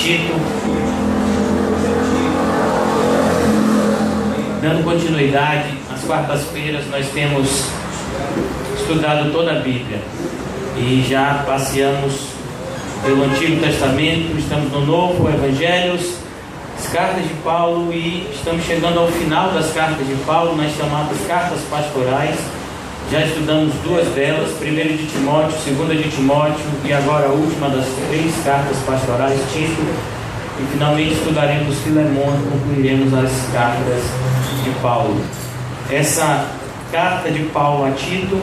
Tito. Dando continuidade, às quartas-feiras nós temos estudado toda a Bíblia e já passeamos pelo Antigo Testamento, estamos no Novo, Evangelhos, as cartas de Paulo, e estamos chegando ao final das cartas de Paulo, nas chamadas cartas pastorais. Já estudamos duas delas, 1 de Timóteo, 2 de Timóteo e agora a última das 3 cartas pastorais, Tito, e finalmente estudaremos Filemão e concluiremos as cartas de Paulo. Essa carta de Paulo a Tito,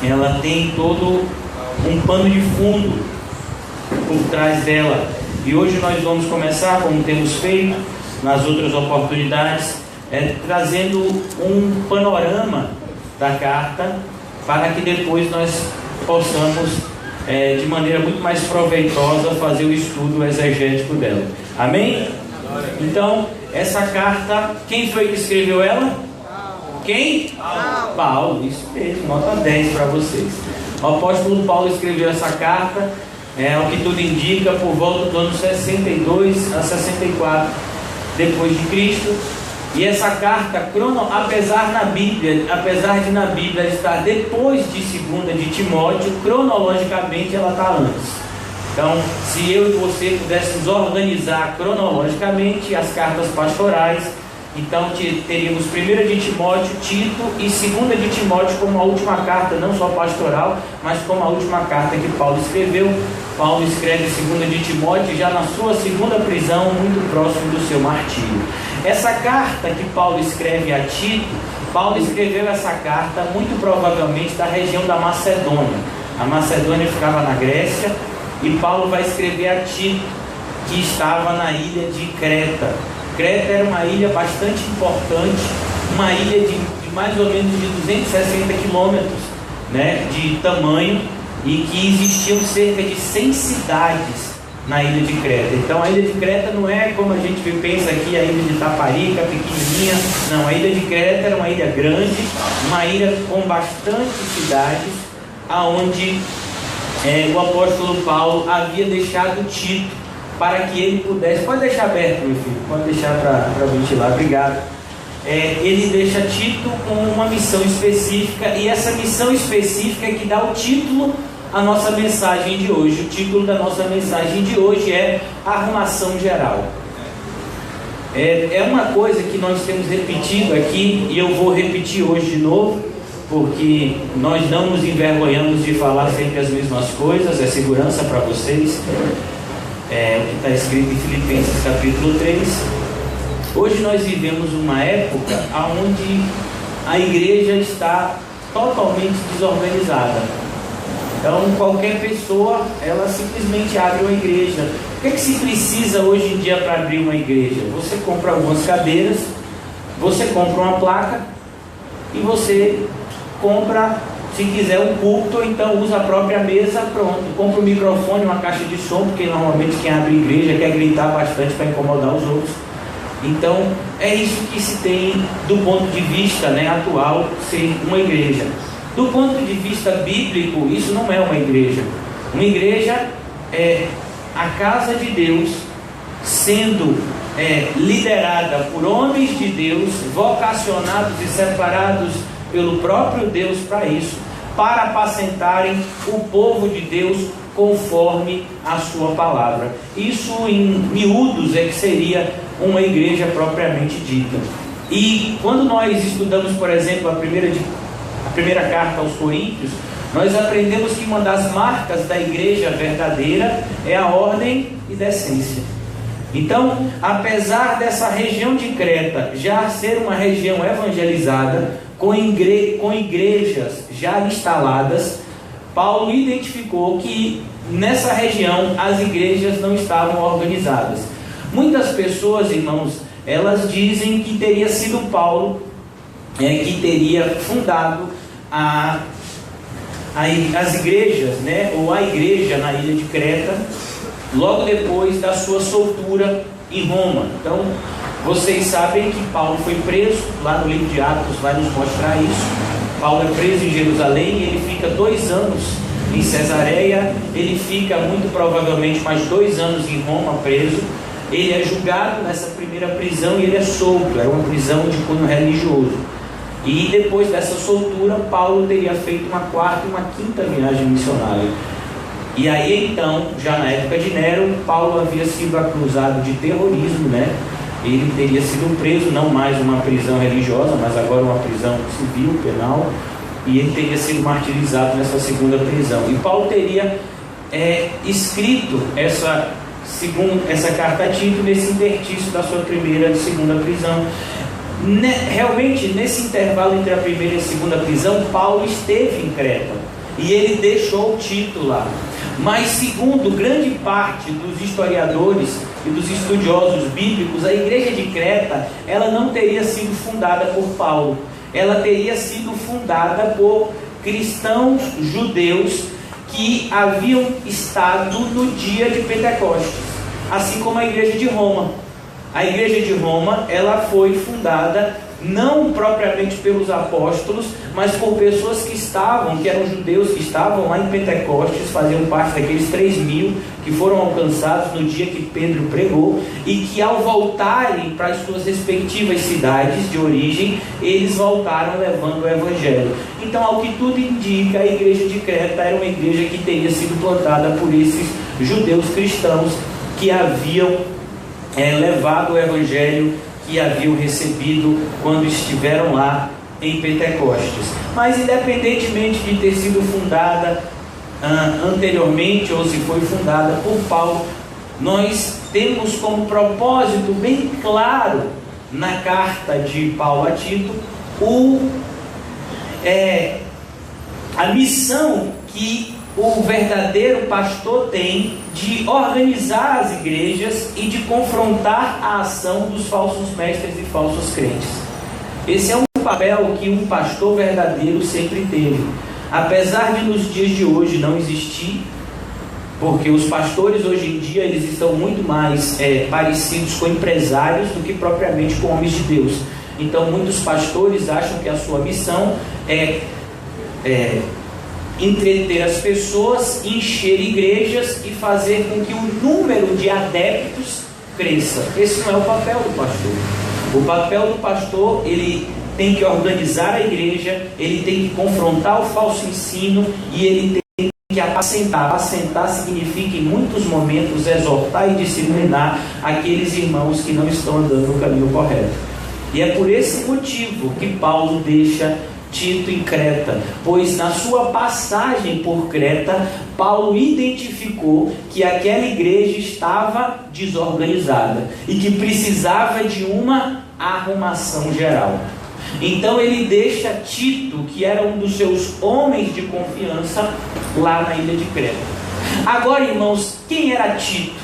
ela tem todo um pano de fundo por trás dela, e hoje nós vamos começar, como temos feito nas outras oportunidades, trazendo um panorama da carta, para que depois nós possamos de maneira muito mais proveitosa fazer o estudo exegético dela. Amém? Então, essa carta, quem foi que escreveu ela? Quem? Paulo, isso mesmo, nota 10 para vocês. O apóstolo Paulo escreveu essa carta, ao que tudo indica, por volta do ano 62 a 64 depois de Cristo. E essa carta, apesar de na Bíblia estar depois de 2 de Timóteo, cronologicamente ela está antes. Então, se eu e você pudéssemos organizar cronologicamente as cartas pastorais, então teríamos 1 de Timóteo, Tito e 2 de Timóteo como a última carta, não só pastoral, mas como a última carta que Paulo escreveu. Paulo escreve 2 de Timóteo já na sua segunda prisão, muito próximo do seu martírio. Essa carta que Paulo escreve a Tito, Paulo escreveu essa carta muito provavelmente da região da Macedônia. A Macedônia ficava na Grécia, e Paulo vai escrever a Tito, que estava na ilha de Creta. Creta era uma ilha bastante importante, uma ilha de mais ou menos de 260 quilômetros, de tamanho, e que existiam cerca de 100 cidades na ilha de Creta. Então a ilha de Creta não é como a gente pensa aqui, a ilha de Taparica, pequenininha. Não, a ilha de Creta era uma ilha grande, uma ilha com bastante cidades, aonde o apóstolo Paulo havia deixado Tito para que ele pudesse... Pode deixar aberto, meu filho, pode deixar para ventilar, obrigado. Ele deixa Tito com uma missão específica, e essa missão específica é que dá o título à nossa mensagem de hoje. O título da nossa mensagem de hoje é Arrumação Geral. É uma coisa que nós temos repetido aqui, e eu vou repetir hoje de novo, porque nós não nos envergonhamos de falar sempre as mesmas coisas, é segurança para vocês. O que está escrito em Filipenses capítulo 3. Hoje nós vivemos uma época onde a igreja está totalmente desorganizada. Então qualquer pessoa, ela simplesmente abre uma igreja. O que é que se precisa hoje em dia para abrir uma igreja? Você compra algumas cadeiras, você compra uma placa, e você compra, se quiser, um púlpito, ou então usa a própria mesa, pronto. Compra um microfone, uma caixa de som, porque normalmente quem abre igreja quer gritar bastante para incomodar os outros. Então é isso que se tem do ponto de vista atual, ser uma igreja. Do ponto de vista bíblico, isso não é uma igreja. Uma igreja é a casa de Deus sendo liderada por homens de Deus, vocacionados e separados pelo próprio Deus para isso, para apacentarem o povo de Deus conforme a sua palavra. Isso em miúdos é que seria uma igreja propriamente dita. E quando nós estudamos, por exemplo, a primeira carta aos Coríntios, nós aprendemos que uma das marcas da igreja verdadeira é a ordem e decência. Então, apesar dessa região de Creta já ser uma região evangelizada, com igrejas já instaladas, Paulo identificou que nessa região as igrejas não estavam organizadas. Muitas pessoas, irmãos, elas dizem que teria sido Paulo que teria fundado as igrejas, ou a igreja na ilha de Creta, logo depois da sua soltura em Roma. Então, vocês sabem que Paulo foi preso, lá no livro de Atos vai nos mostrar isso. Paulo é preso em Jerusalém, e ele fica 2 anos em Cesareia, ele fica muito provavelmente mais 2 anos em Roma preso. Ele é julgado nessa primeira prisão e ele é solto, era uma prisão de cunho religioso. E depois dessa soltura, Paulo teria feito uma 4ª e uma 5ª viagem missionária. E aí então, já na época de Nero, Paulo havia sido acusado de terrorismo, né? Ele teria sido preso, não mais uma prisão religiosa, mas agora uma prisão civil, penal, e ele teria sido martirizado nessa 2ª prisão. E Paulo teria escrito essa carta a Tito nesse interstício da sua 1ª e 2ª prisão. Realmente, nesse intervalo entre a 1ª e a 2ª prisão, Paulo esteve em Creta e ele deixou Tito lá. Mas, segundo grande parte dos historiadores e dos estudiosos bíblicos, a igreja de Creta, ela não teria sido fundada por Paulo. Ela teria sido fundada por cristãos judeus que haviam estado no dia de Pentecostes, assim como a igreja de Roma. A igreja de Roma, ela foi fundada não propriamente pelos apóstolos, mas por pessoas que eram judeus, que estavam lá em Pentecostes, faziam parte daqueles 3.000 que foram alcançados no dia que Pedro pregou, e que ao voltarem para as suas respectivas cidades de origem, eles voltaram levando o evangelho. Então, ao que tudo indica, a igreja de Creta era uma igreja que teria sido plantada por esses judeus cristãos que haviam levado o evangelho, que haviam recebido quando estiveram lá em Pentecostes. Mas independentemente de ter sido fundada anteriormente, ou se foi fundada por Paulo, nós temos como propósito bem claro na carta de Paulo a Tito a missão que o verdadeiro pastor tem de organizar as igrejas e de confrontar a ação dos falsos mestres e falsos crentes. Esse é um papel que um pastor verdadeiro sempre teve. Apesar de nos dias de hoje não existir, porque os pastores hoje em dia eles estão muito mais parecidos com empresários do que propriamente com homens de Deus. Então muitos pastores acham que a sua missão é entreter as pessoas, encher igrejas e fazer com que o número de adeptos cresça. Esse não é o papel do pastor. O papel do pastor, ele tem que organizar a igreja, ele tem que confrontar o falso ensino e ele tem que apacentar. Apacentar significa, em muitos momentos, exortar e disciplinar aqueles irmãos que não estão andando no caminho correto. E é por esse motivo que Paulo deixa Tito em Creta, pois na sua passagem por Creta, Paulo identificou que aquela igreja estava desorganizada e que precisava de uma arrumação geral. Então ele deixa Tito, que era um dos seus homens de confiança, lá na ilha de Creta. Agora, irmãos, quem era Tito?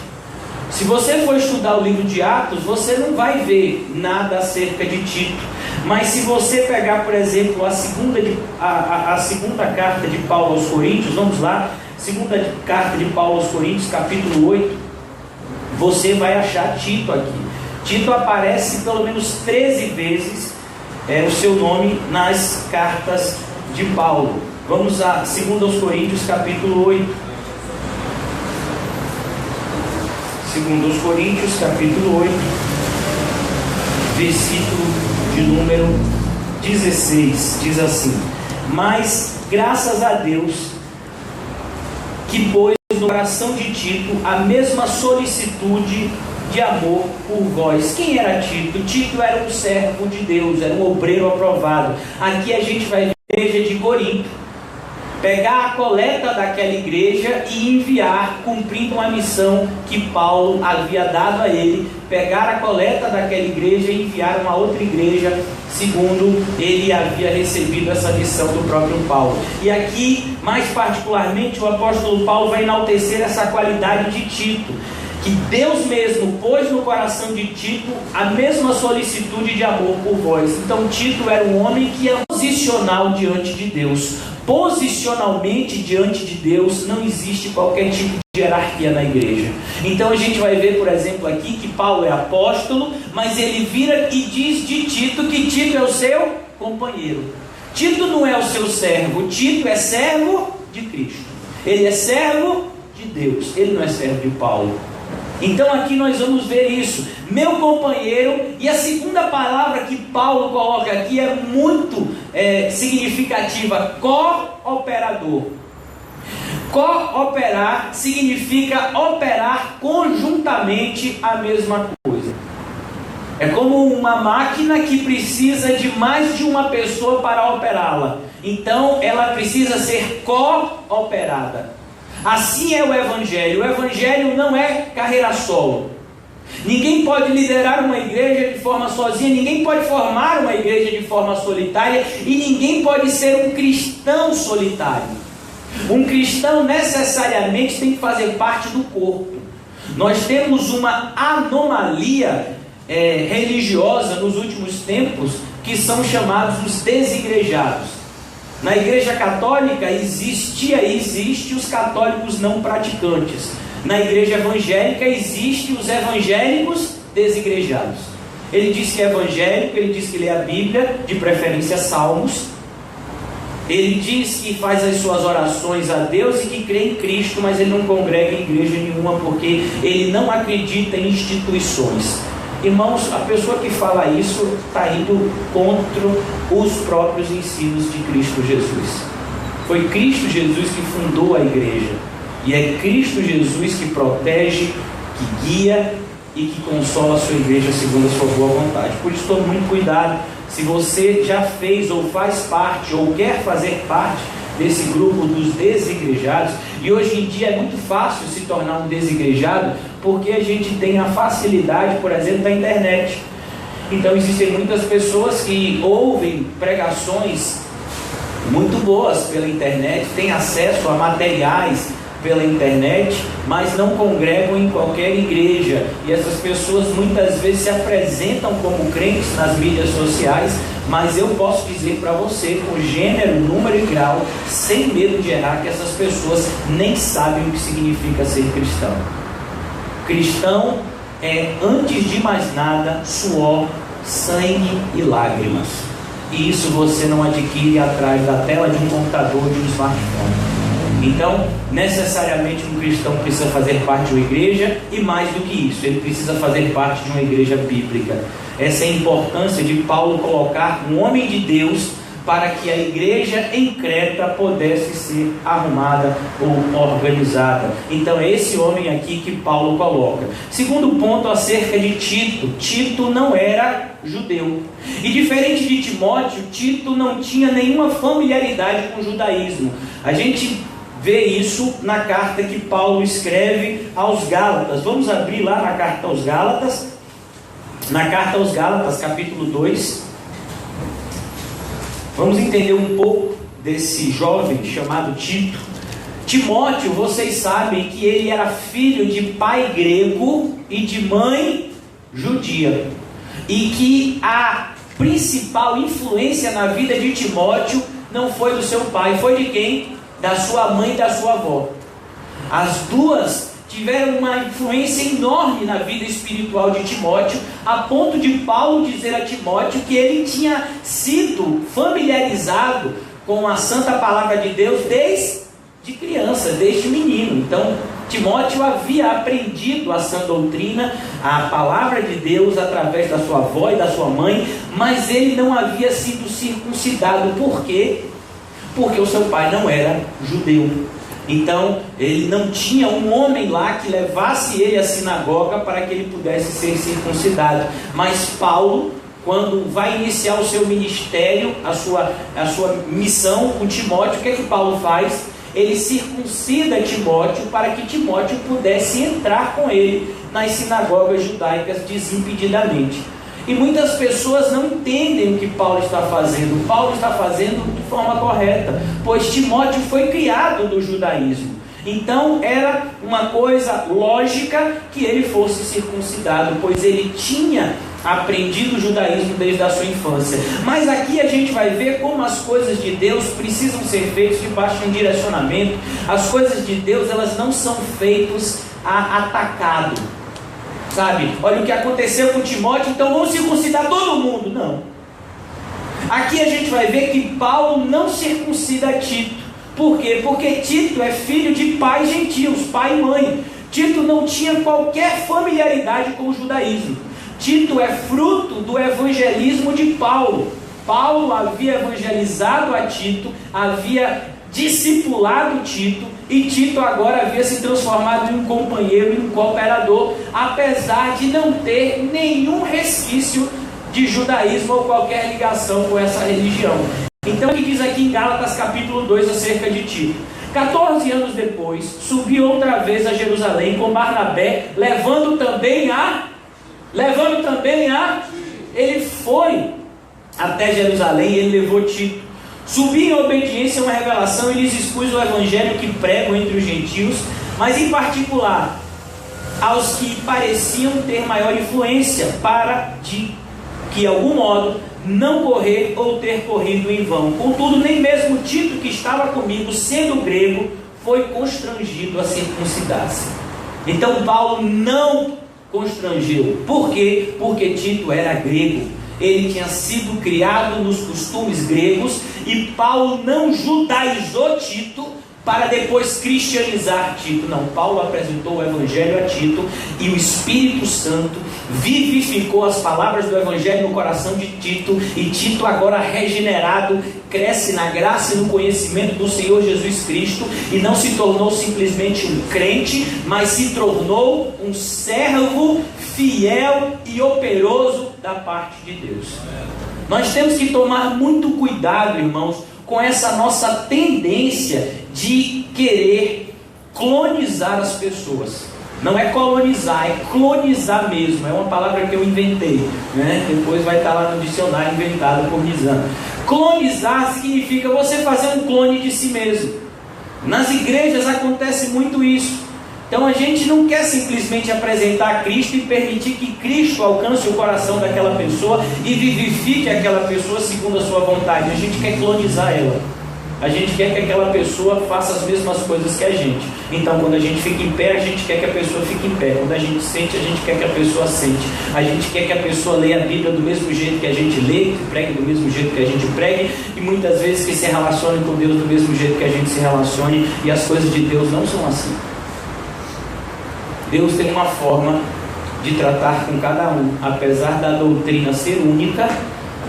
Se você for estudar o livro de Atos, você não vai ver nada acerca de Tito. Mas se você pegar, por exemplo, a segunda carta de Paulo aos Coríntios, vamos lá, segunda carta de Paulo aos Coríntios, capítulo 8, você vai achar Tito aqui. Tito aparece pelo menos 13 vezes o seu nome nas cartas de Paulo. Vamos a 2 aos Coríntios, capítulo 8. 2 aos Coríntios, capítulo 8, versículo de número 16, diz assim: mas graças a Deus que pôs no coração de Tito a mesma solicitude de amor por vós. Quem era Tito? Tito era um servo de Deus, era um obreiro aprovado. Aqui a gente vai ver a igreja de Corinto, pegar a coleta daquela igreja e enviar, cumprindo uma missão que Paulo havia dado a ele, pegar a coleta daquela igreja e enviar uma outra igreja, segundo ele havia recebido essa missão do próprio Paulo. E aqui, mais particularmente, o apóstolo Paulo vai enaltecer essa qualidade de Tito, que Deus mesmo pôs no coração de Tito a mesma solicitude de amor por vós. Então Tito era um homem que é posicional diante de Deus. Posicionalmente diante de Deus não existe qualquer tipo de hierarquia na igreja. Então a gente vai ver, por exemplo, aqui que Paulo é apóstolo, mas ele vira e diz de Tito que Tito é o seu companheiro. Tito não é o seu servo, Tito é servo de Cristo. Ele é servo de Deus, ele não é servo de Paulo. Então aqui nós vamos ver isso, meu companheiro. E a segunda palavra que Paulo coloca aqui é muito significativa: cooperador. Cooperar significa operar conjuntamente a mesma coisa. É como uma máquina que precisa de mais de uma pessoa para operá-la. Então ela precisa ser cooperada. Assim é o Evangelho. O Evangelho não é carreira solo. Ninguém pode liderar uma igreja de forma sozinha, ninguém pode formar uma igreja de forma solitária, e ninguém pode ser um cristão solitário. Um cristão necessariamente tem que fazer parte do corpo. Nós temos uma anomalia religiosa nos últimos tempos, que são chamados os desigrejados. Na igreja católica existe os católicos não praticantes. Na igreja evangélica existem os evangélicos desigrejados. Ele diz que é evangélico, ele diz que lê a Bíblia, de preferência Salmos. Ele diz que faz as suas orações a Deus e que crê em Cristo, mas ele não congrega em igreja nenhuma porque ele não acredita em instituições. Irmãos, a pessoa que fala isso está indo contra os próprios ensinos de Cristo Jesus. Foi Cristo Jesus que fundou a igreja, e é Cristo Jesus que protege, que guia e que consola a sua igreja segundo a sua boa vontade. Por isso, tome muito cuidado. Se você já fez ou faz parte ou quer fazer parte desse grupo dos desigrejados, e hoje em dia é muito fácil se tornar um desigrejado, porque a gente tem a facilidade, por exemplo, da internet. Então existem muitas pessoas que ouvem pregações muito boas pela internet, têm acesso a materiais pela internet, mas não congregam em qualquer igreja. E essas pessoas muitas vezes se apresentam como crentes nas mídias sociais, mas eu posso dizer para você, com gênero, número e grau, sem medo de errar, que essas pessoas nem sabem o que significa ser cristão. Cristão é, antes de mais nada, suor, sangue e lágrimas. E isso você não adquire atrás da tela de um computador, de um smartphone. Então, necessariamente um cristão precisa fazer parte de uma igreja, e mais do que isso, ele precisa fazer parte de uma igreja bíblica. Essa é a importância de Paulo colocar um homem de Deus para que a igreja em Creta pudesse ser arrumada ou organizada. Então é esse homem aqui que Paulo coloca. Segundo ponto, acerca de Tito. Tito não era judeu. E diferente de Timóteo, Tito não tinha nenhuma familiaridade com o judaísmo. A gente vê isso na carta que Paulo escreve aos Gálatas. Vamos abrir lá na carta aos Gálatas. Na carta aos Gálatas, capítulo 2. Vamos entender um pouco desse jovem chamado Tito. Timóteo, vocês sabem que ele era filho de pai grego e de mãe judia. E que a principal influência na vida de Timóteo não foi do seu pai, foi de quem? Da sua mãe e da sua avó. As duas tiveram uma influência enorme na vida espiritual de Timóteo, a ponto de Paulo dizer a Timóteo que ele tinha sido familiarizado com a santa palavra de Deus desde criança, desde menino. Então Timóteo havia aprendido a sã doutrina, a palavra de Deus, através da sua avó e da sua mãe, mas ele não havia sido circuncidado. Por quê? Porque o seu pai não era judeu. Então ele não tinha um homem lá que levasse ele à sinagoga para que ele pudesse ser circuncidado. Mas Paulo, quando vai iniciar o seu ministério, a sua missão com Timóteo, o que é que Paulo faz? Ele circuncida Timóteo para que Timóteo pudesse entrar com ele nas sinagogas judaicas desimpedidamente. E muitas pessoas não entendem o que Paulo está fazendo. Paulo está fazendo de forma correta, pois Timóteo foi criado no judaísmo. Então era uma coisa lógica que ele fosse circuncidado, pois ele tinha aprendido o judaísmo desde a sua infância. Mas aqui a gente vai ver como as coisas de Deus precisam ser feitas debaixo de um direcionamento. As coisas de Deus, elas não são feitas a atacado. Sabe, olha o que aconteceu com Timóteo, então vamos circuncidar todo mundo. Não. Aqui a gente vai ver que Paulo não circuncida Tito. Por quê? Porque Tito é filho de pais gentios, pai e mãe. Tito não tinha qualquer familiaridade com o judaísmo. Tito é fruto do evangelismo de Paulo. Paulo havia evangelizado a Tito, havia discipulado Tito, e Tito agora havia se transformado em um companheiro, em um cooperador, apesar de não ter nenhum resquício de judaísmo ou qualquer ligação com essa religião. Então, o que diz aqui em Gálatas capítulo 2 acerca de Tito? 14 anos depois, subiu outra vez a Jerusalém com Barnabé, levando também a... Ele foi até Jerusalém e ele levou Tito. Subi em obediência a uma revelação e lhes expus o evangelho que prego entre os gentios, mas em particular aos que pareciam ter maior influência, para de que, de algum modo, não correr ou ter corrido em vão. Contudo, nem mesmo Tito, que estava comigo, sendo grego, foi constrangido a circuncidar-se. Então Paulo não constrangeu. Por quê? Porque Tito era grego. Ele tinha sido criado nos costumes gregos, e Paulo não judaizou Tito para depois cristianizar Tito. Não, Paulo apresentou o evangelho a Tito, e o Espírito Santo vivificou as palavras do evangelho no coração de Tito, e Tito, agora regenerado, cresce na graça e no conhecimento do Senhor Jesus Cristo, e não se tornou simplesmente um crente, mas se tornou um servo fiel e operoso da parte de Deus. Nós temos que tomar muito cuidado, irmãos, com essa nossa tendência de querer clonizar as pessoas. Não é colonizar, é clonizar mesmo. É uma palavra que eu inventei, né? Depois vai estar lá no dicionário, inventado por Nizam. Clonizar significa você fazer um clone de si mesmo. Nas igrejas acontece muito isso. Então a gente não quer simplesmente apresentar Cristo e permitir que Cristo alcance o coração daquela pessoa e vivifique aquela pessoa segundo a sua vontade. A gente quer clonizar ela. A gente quer que aquela pessoa faça as mesmas coisas que a gente. Então, quando a gente fica em pé, a gente quer que a pessoa fique em pé. Quando a gente sente, a gente quer que a pessoa sente. A gente quer que a pessoa leia a Bíblia do mesmo jeito que a gente lê, que pregue do mesmo jeito que a gente pregue, e muitas vezes que se relacione com Deus do mesmo jeito que a gente se relacione, e as coisas de Deus não são assim. Deus tem uma forma de tratar com cada um, apesar da doutrina ser única,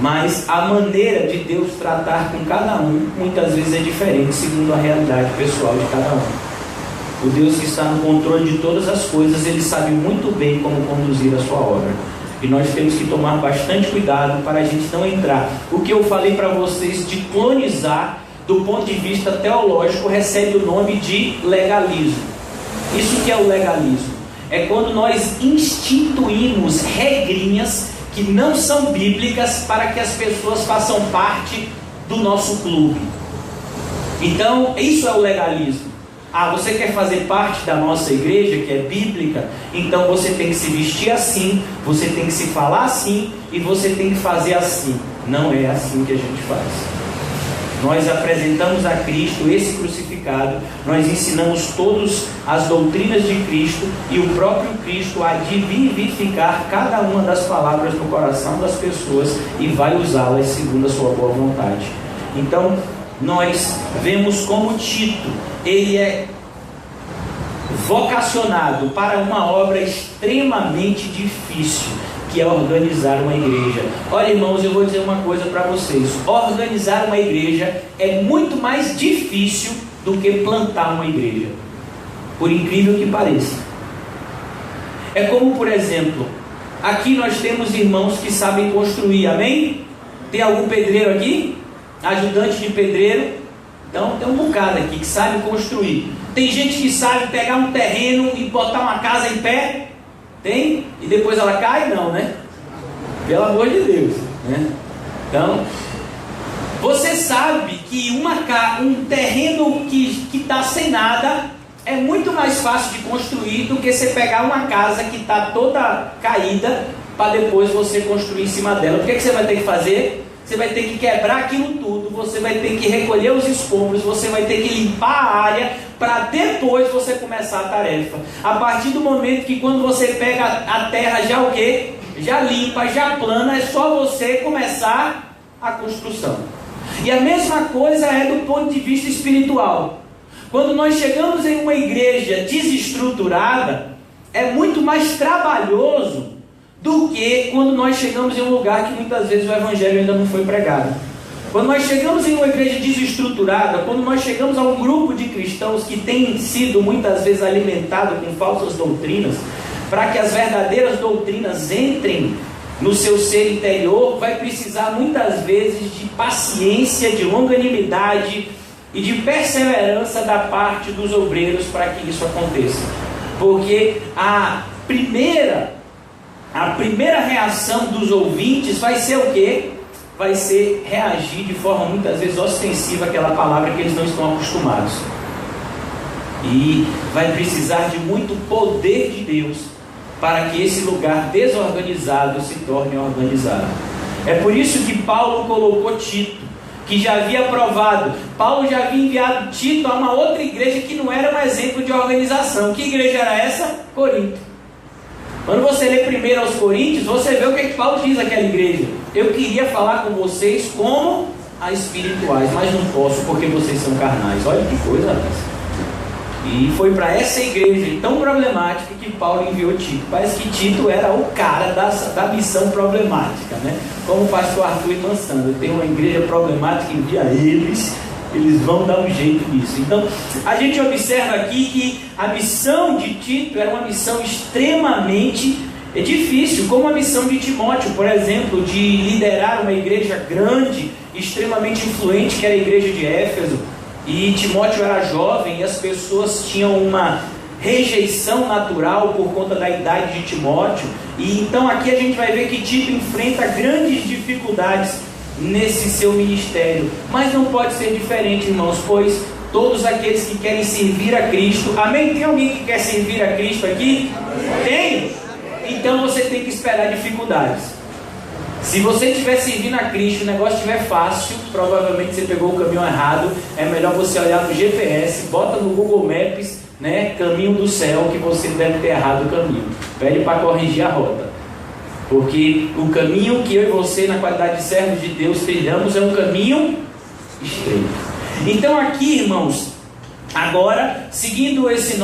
mas a maneira de Deus tratar com cada um muitas vezes é diferente, segundo a realidade pessoal de cada um. O Deus que está no controle de todas as coisas, Ele sabe muito bem como conduzir a sua obra. E nós temos que tomar bastante cuidado para a gente não entrar. O que eu falei para vocês de clonizar, do ponto de vista teológico, recebe o nome de legalismo. Isso que é o legalismo. É quando nós instituímos regrinhas que não são bíblicas para que as pessoas façam parte do nosso clube. Então, isso é o legalismo. Ah, você quer fazer parte da nossa igreja, que é bíblica? Então você tem que se vestir assim, você tem que se falar assim, e você tem que fazer assim. Não é assim que a gente faz. Nós apresentamos a Cristo, esse crucificado, nós ensinamos todas as doutrinas de Cristo, e o próprio Cristo há de vivificar cada uma das palavras no coração das pessoas e vai usá-las segundo a sua boa vontade. Então, nós vemos como Tito, ele é vocacionado para uma obra extremamente difícil, que é organizar uma igreja. Olha, irmãos, eu vou dizer uma coisa para vocês. Organizar uma igreja é muito mais difícil do que plantar uma igreja, por incrível que pareça. É como, por exemplo, aqui nós temos irmãos que sabem construir, amém? Tem algum pedreiro aqui? Ajudante de pedreiro? Então tem um bocado aqui que sabe construir. Tem gente que sabe pegar um terreno e botar uma casa em pé? Tem? E depois ela cai? Não, né? Pelo amor de Deus, né? Então, você sabe que um terreno que está sem nada é muito mais fácil de construir do que você pegar uma casa que está toda caída para depois você construir em cima dela. O que você vai ter que fazer? Você vai ter que quebrar aquilo tudo, você vai ter que recolher os escombros, você vai ter que limpar a área para depois você começar a tarefa. A partir do momento que quando você pega a terra já o quê? Já limpa, já plana, é só você começar a construção. E a mesma coisa é do ponto de vista espiritual. Quando nós chegamos em uma igreja desestruturada, é muito mais trabalhoso do que quando nós chegamos em um lugar que muitas vezes o evangelho ainda não foi pregado. Quando nós chegamos em uma igreja desestruturada, quando nós chegamos a um grupo de cristãos que tem sido muitas vezes alimentado com falsas doutrinas, para que as verdadeiras doutrinas entrem no seu ser interior, vai precisar muitas vezes de paciência, de longanimidade e de perseverança da parte dos obreiros para que isso aconteça. Porque a primeira reação dos ouvintes vai ser o quê? Vai ser reagir de forma muitas vezes ostensiva àquela palavra que eles não estão acostumados. E vai precisar de muito poder de Deus para que esse lugar desorganizado se torne organizado. É por isso que Paulo colocou Tito, que já havia provado. Paulo já havia enviado Tito a uma outra igreja que não era um exemplo de organização. Que igreja era essa? Corinto. Quando você lê primeiro aos Coríntios, você vê o que Paulo diz àquela igreja. Eu queria falar com vocês como a espirituais, mas não posso porque vocês são carnais. Olha que coisa essa. E foi para essa igreja tão problemática que Paulo enviou Tito. Parece que Tito era o cara da missão problemática, né? Como o pastor Arthur e Mansanda, tem uma igreja problemática, envia eles vão dar um jeito nisso. Então, a gente observa aqui que a missão de Tito era uma missão extremamente difícil, como a missão de Timóteo, por exemplo, de liderar uma igreja grande, extremamente influente, que era a igreja de Éfeso. E Timóteo era jovem e as pessoas tinham uma rejeição natural por conta da idade de Timóteo. E então aqui a gente vai ver que Tito enfrenta grandes dificuldades nesse seu ministério. Mas não pode ser diferente, irmãos, pois todos aqueles que querem servir a Cristo, amém? Tem alguém que quer servir a Cristo aqui? Tem? Então você tem que esperar dificuldades. Se você estiver servindo a Cristo e o negócio estiver fácil, provavelmente você pegou o caminho errado. É melhor você olhar no GPS, bota no Google Maps, né, caminho do céu, que você deve ter errado o caminho. Pede para corrigir a rota. Porque o caminho que eu e você, na qualidade de servos de Deus, trilhamos é um caminho estreito. Então aqui, irmãos, agora, seguindo essa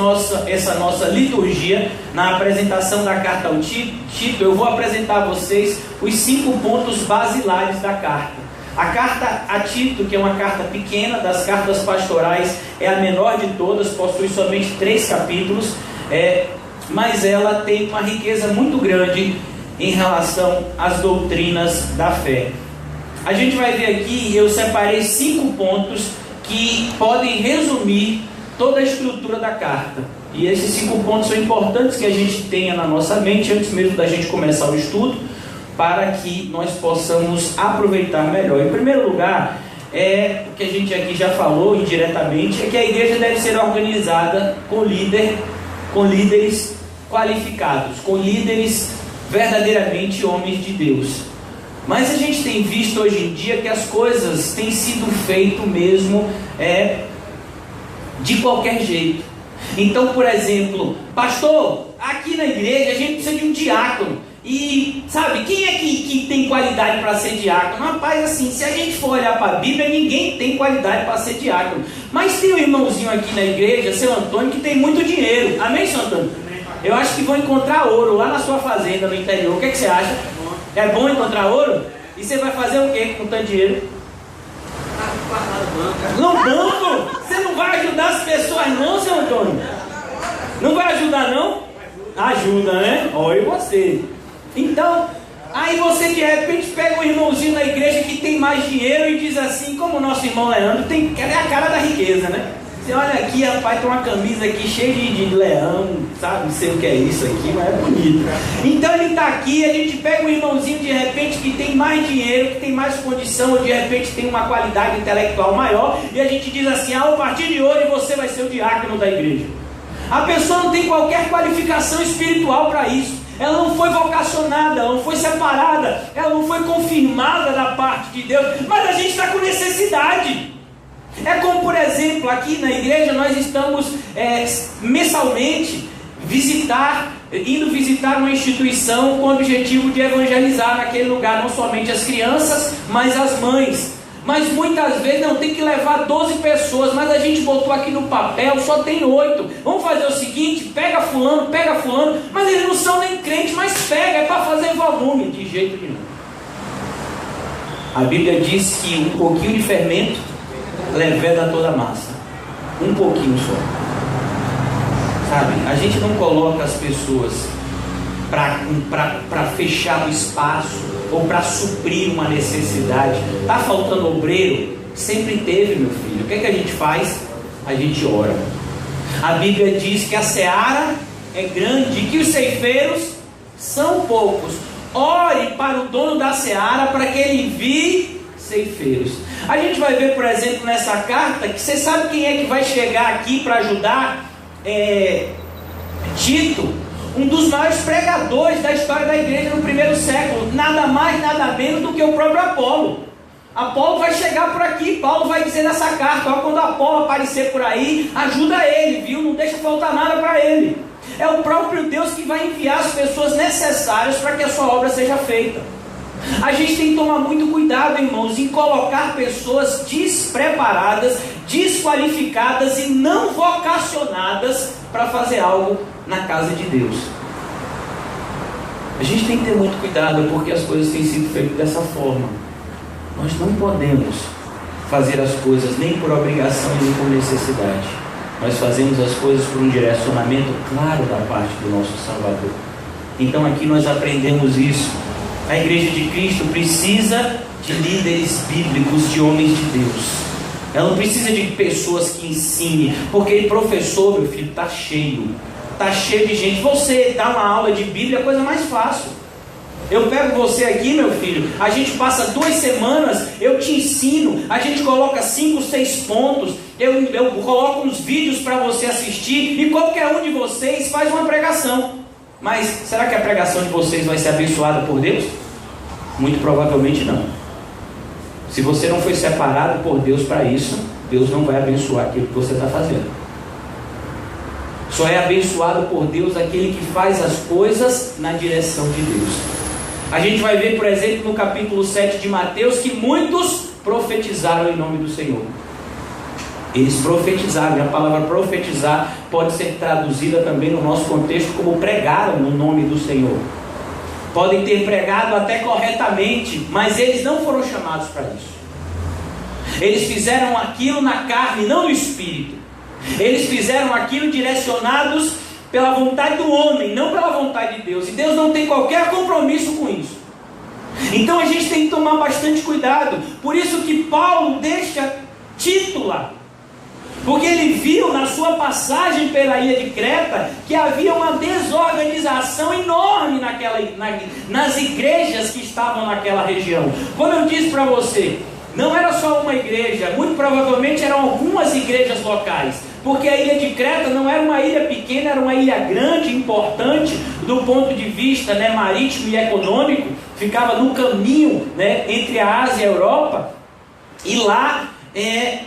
nossa liturgia, na apresentação da carta ao Tito, eu vou apresentar a vocês os 5 pontos basilares da carta. A carta a Tito, que é uma carta pequena, das cartas pastorais, é a menor de todas, possui somente 3 capítulos, mas ela tem uma riqueza muito grande em relação às doutrinas da fé. A gente vai ver aqui, eu separei 5 pontos que podem resumir toda a estrutura da carta. E esses 5 pontos são importantes que a gente tenha na nossa mente antes mesmo da gente começar o estudo, para que nós possamos aproveitar melhor. Em primeiro lugar, o que a gente aqui já falou indiretamente, é que a igreja deve ser organizada com líderes qualificados, com líderes verdadeiramente homens de Deus. Mas a gente tem visto hoje em dia que as coisas têm sido feitas mesmo de qualquer jeito. Então, por exemplo, pastor, aqui na igreja a gente precisa de um diácono. E sabe, quem é que tem qualidade para ser diácono? Rapaz, assim, se a gente for olhar para a Bíblia, ninguém tem qualidade para ser diácono. Mas tem um irmãozinho aqui na igreja, seu Antônio, que tem muito dinheiro. Amém, seu Antônio? Eu acho que vão encontrar ouro lá na sua fazenda, no interior. O que você acha? É bom encontrar ouro? E você vai fazer o que com tanto dinheiro? No banco? Você não vai ajudar as pessoas não, seu Antônio? Não vai ajudar não? Ajuda, né? Olha você. Então, aí você de repente pega um irmãozinho na igreja que tem mais dinheiro e diz assim, como o nosso irmão Leandro, é a cara da riqueza, né? Você olha aqui, rapaz, tem uma camisa aqui cheia de leão, sabe? Não sei o que é isso aqui, mas é bonito. Então ele está aqui, a gente pega um irmãozinho de repente que tem mais dinheiro, que tem mais condição, ou de repente tem uma qualidade intelectual maior, e a gente diz assim, a partir de hoje você vai ser o diácono da igreja. A pessoa não tem qualquer qualificação espiritual para isso. Ela não foi vocacionada, ela não foi separada, ela não foi confirmada da parte de Deus, mas a gente está com necessidade. É como, por exemplo, aqui na igreja nós estamos mensalmente indo visitar uma instituição com o objetivo de evangelizar naquele lugar, não somente as crianças, mas as mães. Mas muitas vezes não, tem que levar 12 pessoas, mas a gente botou aqui no papel, só tem 8. Vamos fazer o seguinte, pega fulano, mas eles não são nem crentes, mas pega, é para fazer volume, de jeito nenhum. A Bíblia diz que um pouquinho de fermento leveda toda a massa. Um pouquinho só. Sabe, a gente não coloca as pessoas para fechar o espaço ou para suprir uma necessidade. Está faltando obreiro? Sempre teve, meu filho. O que é que a gente faz? A gente ora. A Bíblia diz que a seara é grande e que os ceifeiros são poucos. Ore para o dono da seara para que ele envie ceifeiros. A gente vai ver, por exemplo, nessa carta, que você sabe quem é que vai chegar aqui para ajudar? Tito, um dos maiores pregadores da história da igreja no primeiro século, nada mais, nada menos do que o próprio Apolo. Apolo vai chegar por aqui, Paulo vai dizer nessa carta, ó, quando Apolo aparecer por aí, ajuda ele, viu? Não deixa faltar nada para ele. É o próprio Deus que vai enviar as pessoas necessárias para que a sua obra seja feita. A gente tem que tomar muito cuidado, irmãos, em colocar pessoas despreparadas, desqualificadas e não vocacionadas para fazer algo na casa de Deus. A gente tem que ter muito cuidado, porque as coisas têm sido feitas dessa forma. Nós não podemos fazer as coisas nem por obrigação nem por necessidade. Nós fazemos as coisas por um direcionamento claro da parte do nosso Salvador. Então aqui nós aprendemos isso. A igreja de Cristo precisa de líderes bíblicos, de homens de Deus. Ela não precisa de pessoas que ensinem, porque professor, meu filho, está cheio de gente. Você dá uma aula de Bíblia é a coisa mais fácil. Eu pego você aqui, meu filho, a gente passa 2 semanas, eu te ensino, a gente coloca 5, 6 pontos, eu coloco uns vídeos para você assistir, e qualquer um de vocês faz uma pregação. Mas será que a pregação de vocês vai ser abençoada por Deus? Muito provavelmente não. Se você não foi separado por Deus para isso, Deus não vai abençoar aquilo que você está fazendo. Só é abençoado por Deus aquele que faz as coisas na direção de Deus. A gente vai ver, por exemplo, no capítulo 7 de Mateus, que muitos profetizaram em nome do Senhor. Eles profetizaram, e a palavra profetizar pode ser traduzida também no nosso contexto como pregaram no nome do Senhor. Podem ter pregado até corretamente, mas eles não foram chamados para isso. Eles fizeram aquilo na carne, não no espírito. Eles fizeram aquilo direcionados pela vontade do homem, não pela vontade de Deus. E Deus não tem qualquer compromisso com isso. Então a gente tem que tomar bastante cuidado. Por isso que Paulo deixa Tito lá. Porque ele viu na sua passagem pela ilha de Creta que havia uma desorganização enorme nas igrejas que estavam naquela região. Como eu disse para você, não era só uma igreja, muito provavelmente eram algumas igrejas locais. Porque a ilha de Creta não era uma ilha pequena, era uma ilha grande, importante, do ponto de vista marítimo e econômico. Ficava no caminho entre a Ásia e a Europa. E lá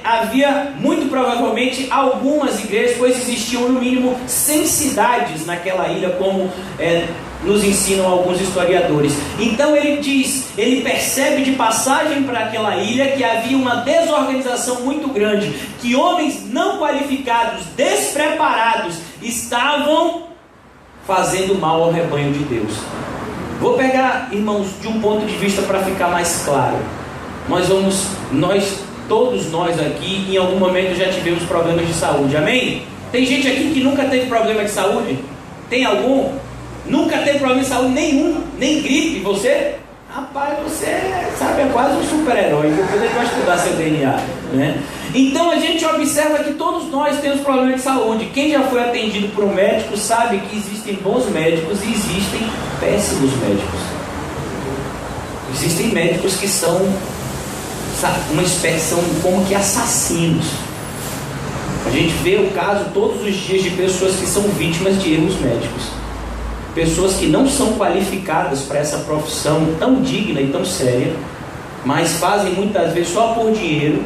havia muito provavelmente algumas igrejas, pois existiam no mínimo 100 cidades naquela ilha, como nos ensinam alguns historiadores. Então ele percebe de passagem para aquela ilha que havia uma desorganização muito grande, que homens não qualificados, despreparados, estavam fazendo mal ao rebanho de Deus. Vou pegar, irmãos, de um ponto de vista para ficar mais claro. Todos nós aqui, em algum momento, já tivemos problemas de saúde, amém? Tem gente aqui que nunca teve problema de saúde? Tem algum? Nunca teve problema de saúde nenhum, nem gripe, você? Rapaz, você sabe, é quase um super-herói, depois a gente vai estudar seu DNA, né? Então a gente observa que todos nós temos problemas de saúde. Quem já foi atendido por um médico sabe que existem bons médicos e existem péssimos médicos. Existem médicos que são uma espécie, como que assassinos. A gente vê o caso todos os dias de pessoas que são vítimas de erros médicos, pessoas que não são qualificadas para essa profissão tão digna e tão séria, mas fazem muitas vezes só por dinheiro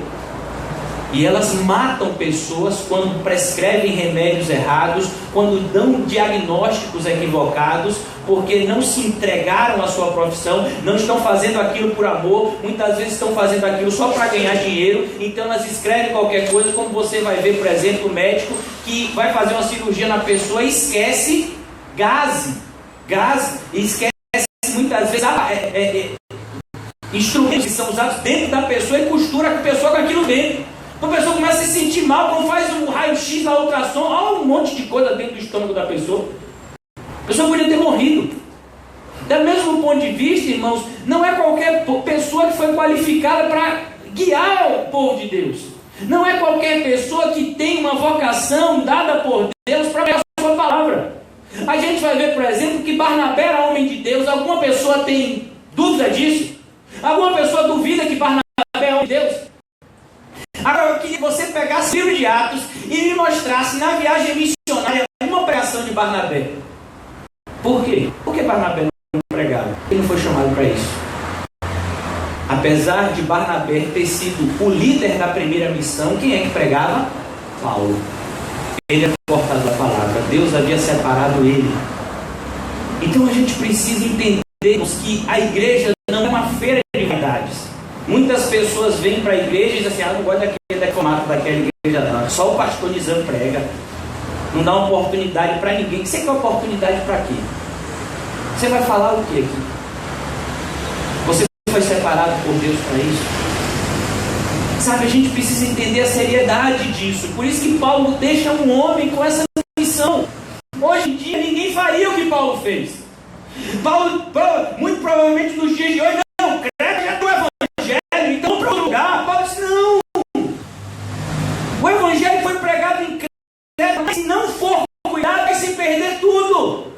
E elas matam pessoas quando prescrevem remédios errados, quando dão diagnósticos equivocados, porque não se entregaram à sua profissão, não estão fazendo aquilo por amor, muitas vezes estão fazendo aquilo só para ganhar dinheiro. Então elas escrevem qualquer coisa, como você vai ver, por exemplo, o médico que vai fazer uma cirurgia na pessoa e esquece gás, e esquece muitas vezes instrumentos que são usados dentro da pessoa e costura a pessoa com aquilo dentro. Então a pessoa começa a se sentir mal, quando faz um raio-x, a ultrassom, olha um monte de coisa dentro do estômago da pessoa. A pessoa podia ter morrido. Do mesmo ponto de vista, irmãos, não é qualquer pessoa que foi qualificada para guiar o povo de Deus. Não é qualquer pessoa que tem uma vocação dada por Deus para pregar a sua palavra. A gente vai ver, por exemplo, que Barnabé era homem de Deus. Alguma pessoa tem dúvida disso? Alguma pessoa duvida que Barnabé é homem de Deus? Agora eu queria que você pegasse o livro de Atos e me mostrasse na viagem missionária uma pregação de Barnabé. Por quê? Por que Barnabé não pregava? Ele não foi chamado para isso. Apesar de Barnabé ter sido o líder da primeira missão, quem é que pregava? Paulo. Ele é portador da palavra. Deus havia separado ele. Então a gente precisa entender que a igreja não é uma feira de verdades. Muitas pessoas vêm para a igreja e dizem assim: não gosto daquele formato daquela igreja não. Só o pastor Nizam prega. Não dá oportunidade para ninguém. Você quer oportunidade para quê? Você vai falar o quê aqui? Você foi separado por Deus para isso? Sabe, a gente precisa entender a seriedade disso. Por isso que Paulo deixa um homem com essa missão. Hoje em dia ninguém faria o que Paulo fez. Paulo, muito provavelmente nos dias de hoje, não, crente é do evangelho, então vamos para outro lugar. Paulo disse: não. O evangelho foi pregado em Creta, mas se não for cuidado, vai se perder tudo.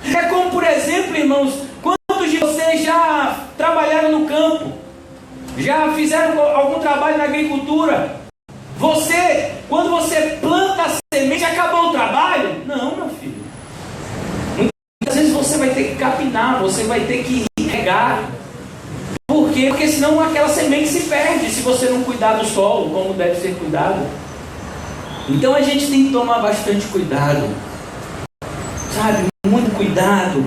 É como, por exemplo, irmãos, quantos de vocês já trabalharam no campo? Já fizeram algum trabalho na agricultura? Você, quando você planta a semente, acabou o trabalho? Não, meu filho. Muitas vezes você vai ter que capinar, você vai ter que regar. Por quê? Porque senão aquela semente se perde se você não cuidar do solo como deve ser cuidado. Então a gente tem que tomar bastante cuidado. Sabe? Muito cuidado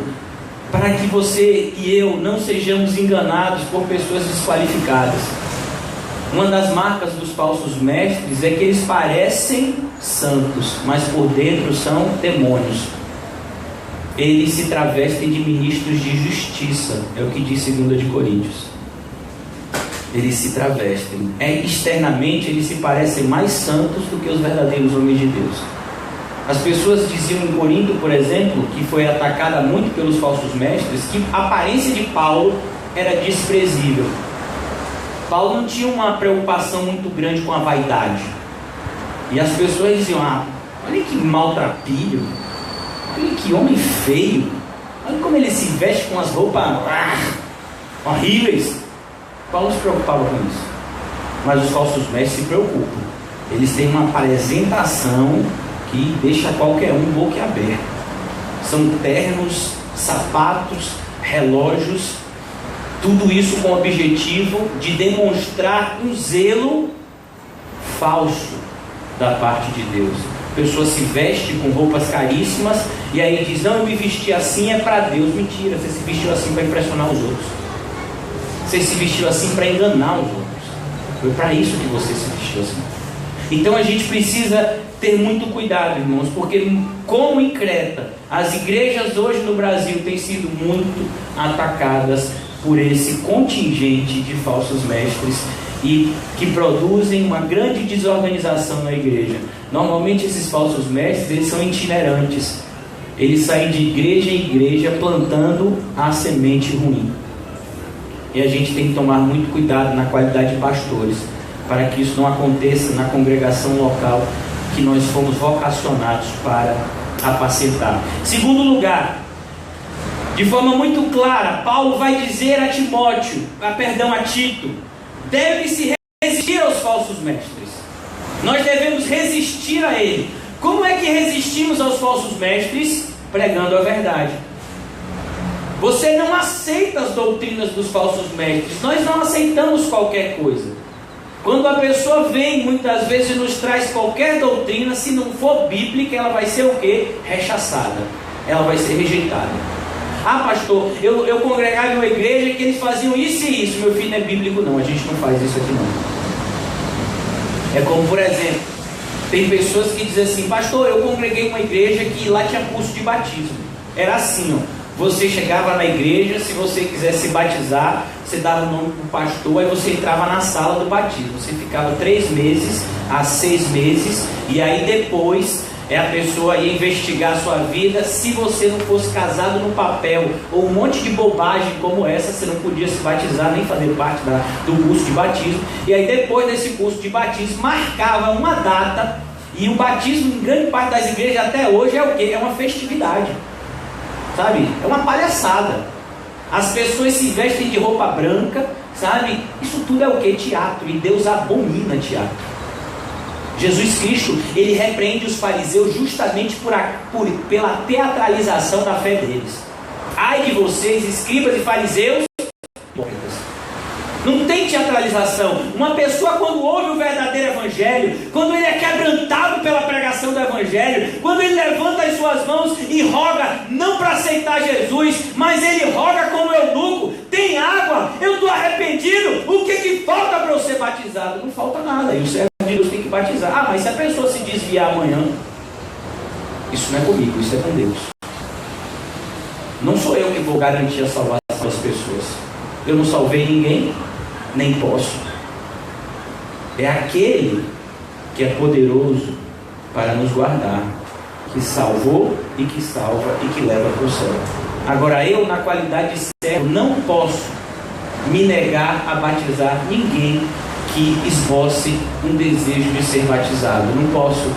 para que você e eu não sejamos enganados por pessoas desqualificadas. Uma das marcas dos falsos mestres é que eles parecem santos, mas por dentro são demônios. Eles se travestem de ministros de justiça, é o que diz 2 de Coríntios. Eles se travestem. Externamente eles se parecem mais santos do que os verdadeiros homens de Deus. As pessoas diziam em Corinto, por exemplo, que foi atacada muito pelos falsos mestres, que a aparência de Paulo era desprezível. Paulo não tinha uma preocupação muito grande com a vaidade. E as pessoas diziam: olha que maltrapilho, olha que homem feio, olha como ele se veste com as roupas horríveis. Paulo não se preocupava com isso. Mas os falsos mestres se preocupam. Eles têm uma apresentação que deixa qualquer um boquiaberto. São ternos, sapatos, relógios, tudo isso com o objetivo de demonstrar um zelo falso da parte de Deus. A pessoa se veste com roupas caríssimas e aí diz: não, eu me vesti assim é para Deus. Mentira, você se vestiu assim para impressionar os outros. Você se vestiu assim para enganar os outros. Foi para isso que você se vestiu assim. Então a gente precisa ter muito cuidado, irmãos, porque como em Creta, as igrejas hoje no Brasil têm sido muito atacadas por esse contingente de falsos mestres e que produzem uma grande desorganização na igreja. Normalmente esses falsos mestres, eles são itinerantes. Eles saem de igreja em igreja plantando a semente ruim. E a gente tem que tomar muito cuidado na qualidade de pastores, para que isso não aconteça na congregação local que nós fomos vocacionados para apacentar. Segundo lugar, de forma muito clara, Paulo vai dizer a Tito, deve-se resistir aos falsos mestres. Nós devemos resistir a ele. Como é que resistimos aos falsos mestres? Pregando a verdade. Você não aceita as doutrinas dos falsos mestres. Nós não aceitamos qualquer coisa. Quando a pessoa vem, muitas vezes nos traz qualquer doutrina, se não for bíblica, ela vai ser o quê? Rechaçada. Ela vai ser rejeitada. Ah, pastor, eu congregava em uma igreja que eles faziam isso e isso. Meu filho, não é bíblico não, a gente não faz isso aqui não. É como, por exemplo, tem pessoas que dizem assim: pastor, eu congreguei em uma igreja que lá tinha curso de batismo. Era assim, ó. Você chegava na igreja, se você quisesse se batizar, você dava o nome para o pastor, aí você entrava na sala do batismo. Você ficava 3 meses a 6 meses, e aí depois a pessoa ia investigar a sua vida. Se você não fosse casado no papel, ou um monte de bobagem como essa, você não podia se batizar, nem fazer parte do curso de batismo. E aí depois desse curso de batismo, marcava uma data, e o batismo em grande parte das igrejas até hoje é o quê? É uma festividade. Sabe? É uma palhaçada. As pessoas se vestem de roupa branca, sabe? Isso tudo é o que? Teatro. E Deus abomina teatro. Jesus Cristo, ele repreende os fariseus justamente pela teatralização da fé deles. Ai de vocês, escribas e fariseus, não tem teatralização. Uma pessoa, quando ouve o verdadeiro evangelho, quando ele é quebrantado pela pregação do evangelho, quando ele levanta as suas mãos e roga, não para aceitar Jesus, mas ele roga como eunuco: tem água, eu estou arrependido, o que falta para eu ser batizado? Não falta nada, e o servo de Deus tem que batizar. Ah, mas se a pessoa se desviar amanhã, isso não é comigo, isso é com Deus. Não sou eu que vou garantir a salvação das pessoas. Eu não salvei ninguém, nem posso. É aquele que é poderoso para nos guardar, que salvou e que salva e que leva para o céu. Agora eu, na qualidade de servo, não posso me negar a batizar ninguém que esboce um desejo de ser batizado. Não posso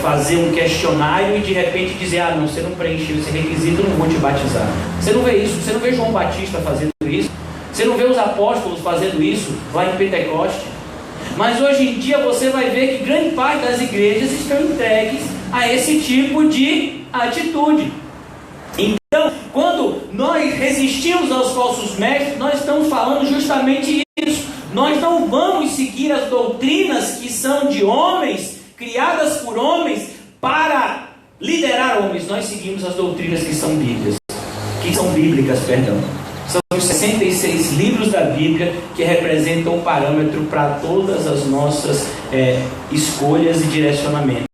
fazer um questionário e de repente dizer: ah não, você não preencheu esse requisito, eu não vou te batizar. Você não vê isso, você não vê João Batista fazendo isso, você não vê os apóstolos fazendo isso lá em Pentecoste. Mas hoje em dia você vai ver que grande parte das igrejas estão entregues a esse tipo de atitude. Então, quando nós resistimos aos falsos mestres, nós estamos falando justamente isso. Nós não vamos seguir as doutrinas que são de homens, criadas por homens para liderar homens. Nós seguimos as doutrinas que são bíblicas, São os 66 livros da Bíblia que representam um parâmetro para todas as nossas escolhas e direcionamentos.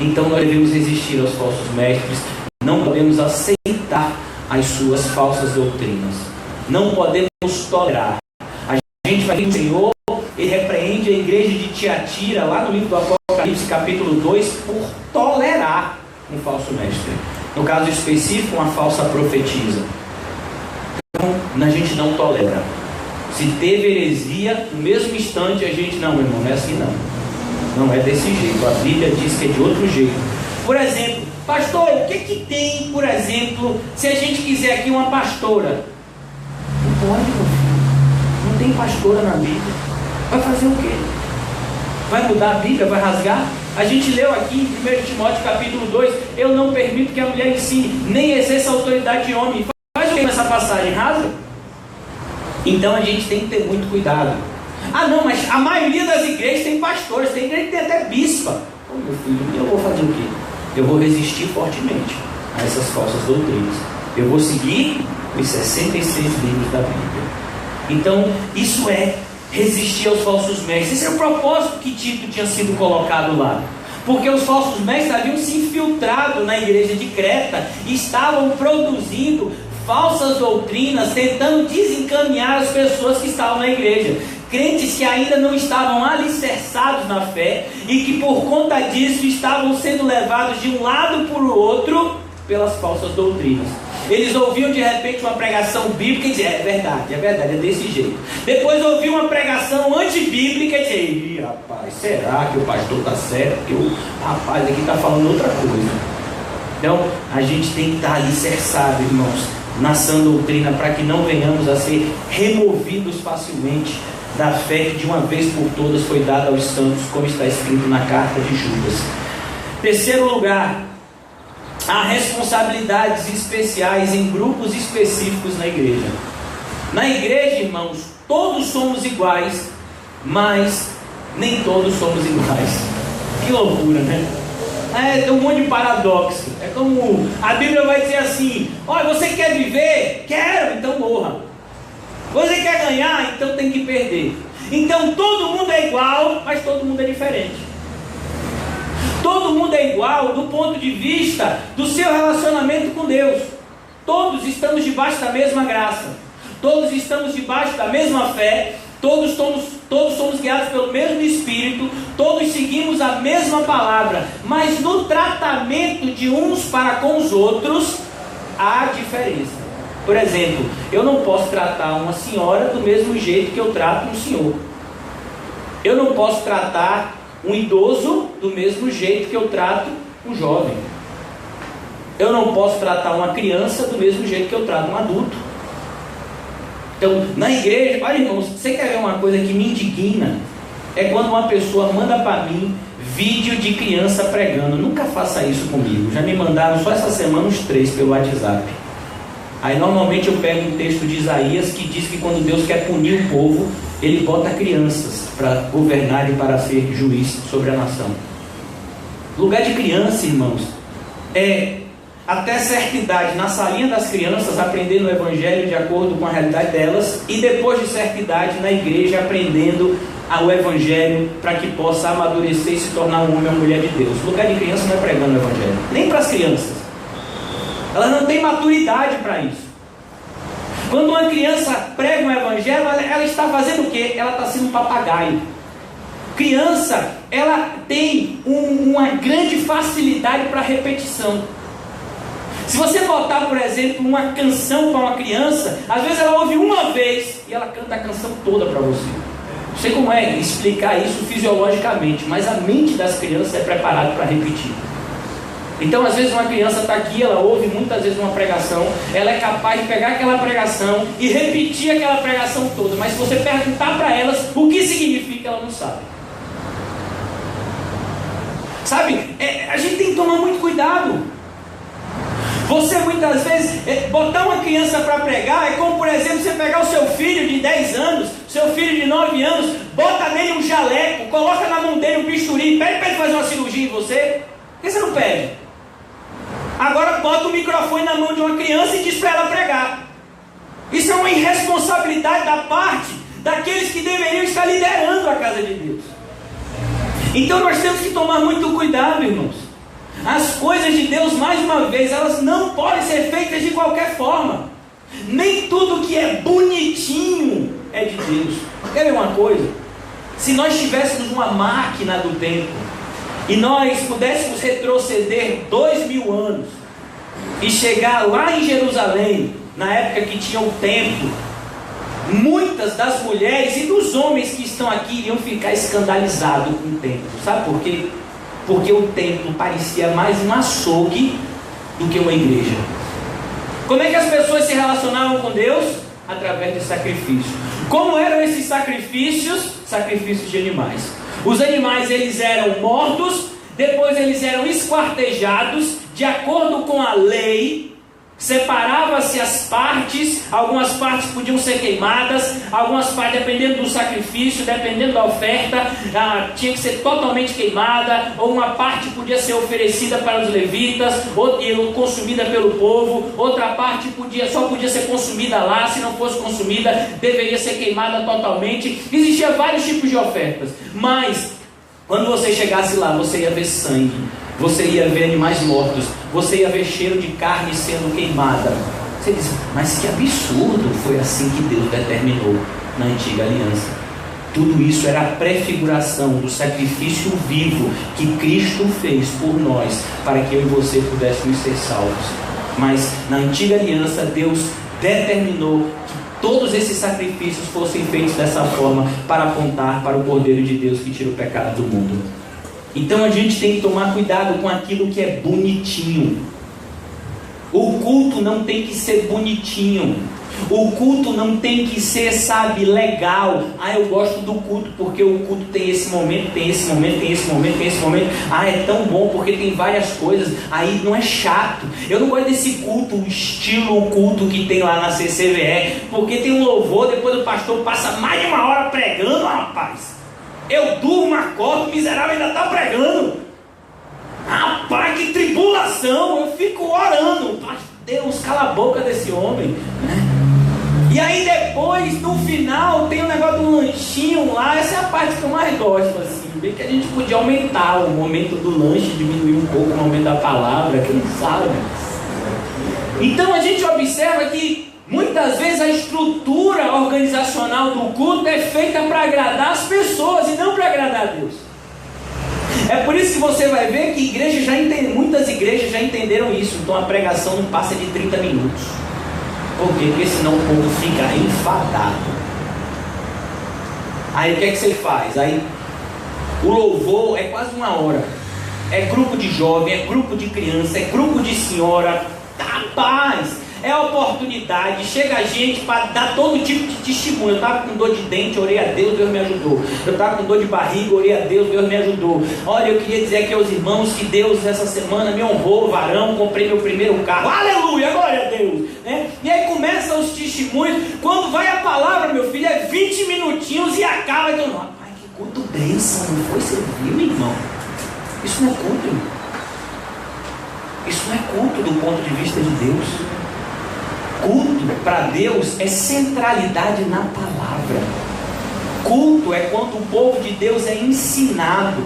Então nós devemos resistir aos falsos mestres, não podemos aceitar as suas falsas doutrinas, não podemos tolerar. A gente vai ver o Senhor, ele repreende a igreja de Tiatira, lá no livro do Apocalipse, capítulo 2, por tolerar um falso mestre. No caso específico, uma falsa profetisa. A gente não tolera. Se teve heresia, no mesmo instante a gente: não, meu irmão, não é assim não. Não é desse jeito. A Bíblia diz que é de outro jeito. Por exemplo, pastor, o que tem, por exemplo, se a gente quiser aqui uma pastora? Não pode, meu filho. Não tem pastora na Bíblia. Vai fazer o quê? Vai mudar a Bíblia? Vai rasgar? A gente leu aqui em 1 Timóteo capítulo 2: eu não permito que a mulher ensine, nem exerça a autoridade de homem. Faz o que nessa passagem? Rasga? Então a gente tem que ter muito cuidado. Ah não, mas a maioria das igrejas tem pastores, tem igreja que tem até bispa. Ô meu filho, eu vou fazer o quê? Eu vou resistir fortemente a essas falsas doutrinas. Eu vou seguir os 66 livros da Bíblia. Então isso é resistir aos falsos mestres. Esse é o propósito que Tito tinha sido colocado lá. Porque os falsos mestres haviam se infiltrado na igreja de Creta e estavam produzindo falsas doutrinas, tentando desencaminhar as pessoas que estavam na igreja. Crentes que ainda não estavam alicerçados na fé e que por conta disso estavam sendo levados de um lado para o outro pelas falsas doutrinas. Eles ouviam de repente uma pregação bíblica e diziam: é verdade, é desse jeito. Depois ouviam uma pregação antibíblica e diziam: rapaz, será que o pastor está certo? Porque o rapaz aqui está falando outra coisa. Então a gente tem que estar alicerçado, irmãos, na sã doutrina, para que não venhamos a ser removidos facilmente da fé que de uma vez por todas foi dada aos santos, como está escrito na carta de Judas. Terceiro lugar, há responsabilidades especiais em grupos específicos na igreja. Na igreja, irmãos, todos somos iguais, mas nem todos somos iguais. Que loucura, né? Tem um monte de paradoxo. É como a Bíblia vai dizer assim: olha, você quer viver? Quero, então morra. Você quer ganhar? Então tem que perder. Então todo mundo é igual, mas todo mundo é diferente. Todo mundo é igual do ponto de vista do seu relacionamento com Deus. Todos estamos debaixo da mesma graça. Todos estamos debaixo da mesma fé. Todos somos guiados pelo mesmo Espírito. Todos seguimos a mesma palavra. Mas no tratamento de uns para com os outros, há diferença. Por exemplo, eu não posso tratar uma senhora do mesmo jeito que eu trato um senhor. Eu não posso tratar um idoso do mesmo jeito que eu trato um jovem. Eu não posso tratar uma criança do mesmo jeito que eu trato um adulto. Então, na igreja, olha, irmãos, você quer ver uma coisa que me indigna? É quando uma pessoa manda para mim vídeo de criança pregando. Nunca faça isso comigo. Já me mandaram só essa semana uns 3 pelo WhatsApp. Aí normalmente eu pego um texto de Isaías que diz que quando Deus quer punir o povo, Ele bota crianças para governar e para ser juiz sobre a nação. Lugar de criança, irmãos, é até certa idade, na salinha das crianças, aprendendo o Evangelho de acordo com a realidade delas, e depois de certa idade, na igreja, aprendendo o Evangelho para que possa amadurecer e se tornar um homem ou mulher de Deus. Lugar de criança não é pregando o Evangelho, nem para as crianças. Elas não têm maturidade para isso. Quando uma criança prega um Evangelho, ela está fazendo o quê? Ela está sendo um papagaio. Criança, ela tem uma grande facilidade para repetição. Se você botar, por exemplo, uma canção para uma criança, às vezes ela ouve uma vez e ela canta a canção toda para você. Não sei como é explicar isso fisiologicamente, mas a mente das crianças é preparada para repetir. Então, às vezes uma criança está aqui, ela ouve muitas vezes uma pregação, ela é capaz de pegar aquela pregação e repetir aquela pregação toda, mas se você perguntar para elas o que significa, ela não sabe. Sabe, a gente tem que tomar muito cuidado. Você muitas vezes, botar uma criança para pregar é como, por exemplo, você pegar o seu filho de 10 anos, seu filho de 9 anos, bota nele um jaleco, coloca na mão dele um bisturi, pede para ele fazer uma cirurgia em você. Por que você não pede? Agora bota o microfone na mão de uma criança e diz para ela pregar. Isso é uma irresponsabilidade da parte daqueles que deveriam estar liderando a casa de Deus. Então nós temos que tomar muito cuidado, irmãos. As coisas de Deus, mais uma vez, elas não podem ser feitas de qualquer forma. Nem tudo que é bonitinho é de Deus. Quer ver uma coisa? Se nós tivéssemos uma máquina do tempo e nós pudéssemos retroceder 2000 anos e chegar lá em Jerusalém, na época que tinha o templo, muitas das mulheres e dos homens que estão aqui iriam ficar escandalizados com o templo. Sabe por quê? Porque o templo parecia mais um açougue do que uma igreja. Como é que as pessoas se relacionavam com Deus? Através de sacrifício. Como eram esses sacrifícios? Sacrifícios de animais. Os animais, eles eram mortos, depois eles eram esquartejados, de acordo com a lei. Separava-se as partes, algumas partes podiam ser queimadas, algumas partes, dependendo do sacrifício, dependendo da oferta, tinha que ser totalmente queimada, ou uma parte podia ser oferecida para os levitas, ou consumida pelo povo, outra parte só podia ser consumida lá, se não fosse consumida, deveria ser queimada totalmente. Existiam vários tipos de ofertas, mas quando você chegasse lá, você ia ver sangue, você ia ver animais mortos, você ia ver cheiro de carne sendo queimada. Você diz, mas que absurdo, foi assim que Deus determinou na antiga aliança. Tudo isso era a prefiguração do sacrifício vivo que Cristo fez por nós, para que eu e você pudéssemos ser salvos. Mas na antiga aliança, Deus determinou que todos esses sacrifícios fossem feitos dessa forma, para apontar para o Cordeiro de Deus que tira o pecado do mundo. Então a gente tem que tomar cuidado com aquilo que é bonitinho. O culto não tem que ser bonitinho. O culto não tem que ser, sabe, legal. Eu gosto do culto porque o culto tem esse momento, tem esse momento, tem esse momento, tem esse momento. É tão bom porque tem várias coisas. Aí não é chato. Eu não gosto desse culto, o estilo culto que tem lá na CCVE, porque tem um louvor, depois o pastor passa mais de 1 hora pregando, rapaz. Eu durmo, acordo, o miserável ainda está pregando. Rapaz, que tribulação. Eu fico orando. Deus, cala a boca desse homem, né? E aí depois, no final, tem um negócio do lanchinho lá. Essa é a parte que eu mais gosto, assim. Bem que a gente podia aumentar o momento do lanche, diminuir um pouco o momento da palavra, quem sabe. Então a gente observa que muitas vezes a estrutura organizacional do culto é feita para agradar as pessoas e não para agradar a Deus. É por isso que você vai ver que muitas igrejas já entenderam isso. Então a pregação não passa de 30 minutos. Por quê? Porque senão o povo fica enfadado. Aí o que é que você faz? Aí o louvor é quase 1 hora. É grupo de jovem, é grupo de criança, é grupo de senhora. Rapaz, é oportunidade. Chega a gente para dar todo tipo de testemunho. Eu estava com dor de dente, orei a Deus, Deus me ajudou. Eu estava com dor de barriga, orei a Deus, Deus me ajudou. Olha, eu queria dizer aqui aos irmãos que Deus essa semana me honrou, varão, comprei meu primeiro carro. Aleluia, glória a Deus, né? E aí começam os testemunhos. Quando vai a palavra, meu filho, é 20 minutinhos e acaba. Então, rapaz, que culto bênção, não foi? Você viu, irmão? Isso não é culto, irmão. Isso não é culto do ponto de vista de Deus. Culto para Deus é centralidade na palavra. Culto é quando o povo de Deus é ensinado.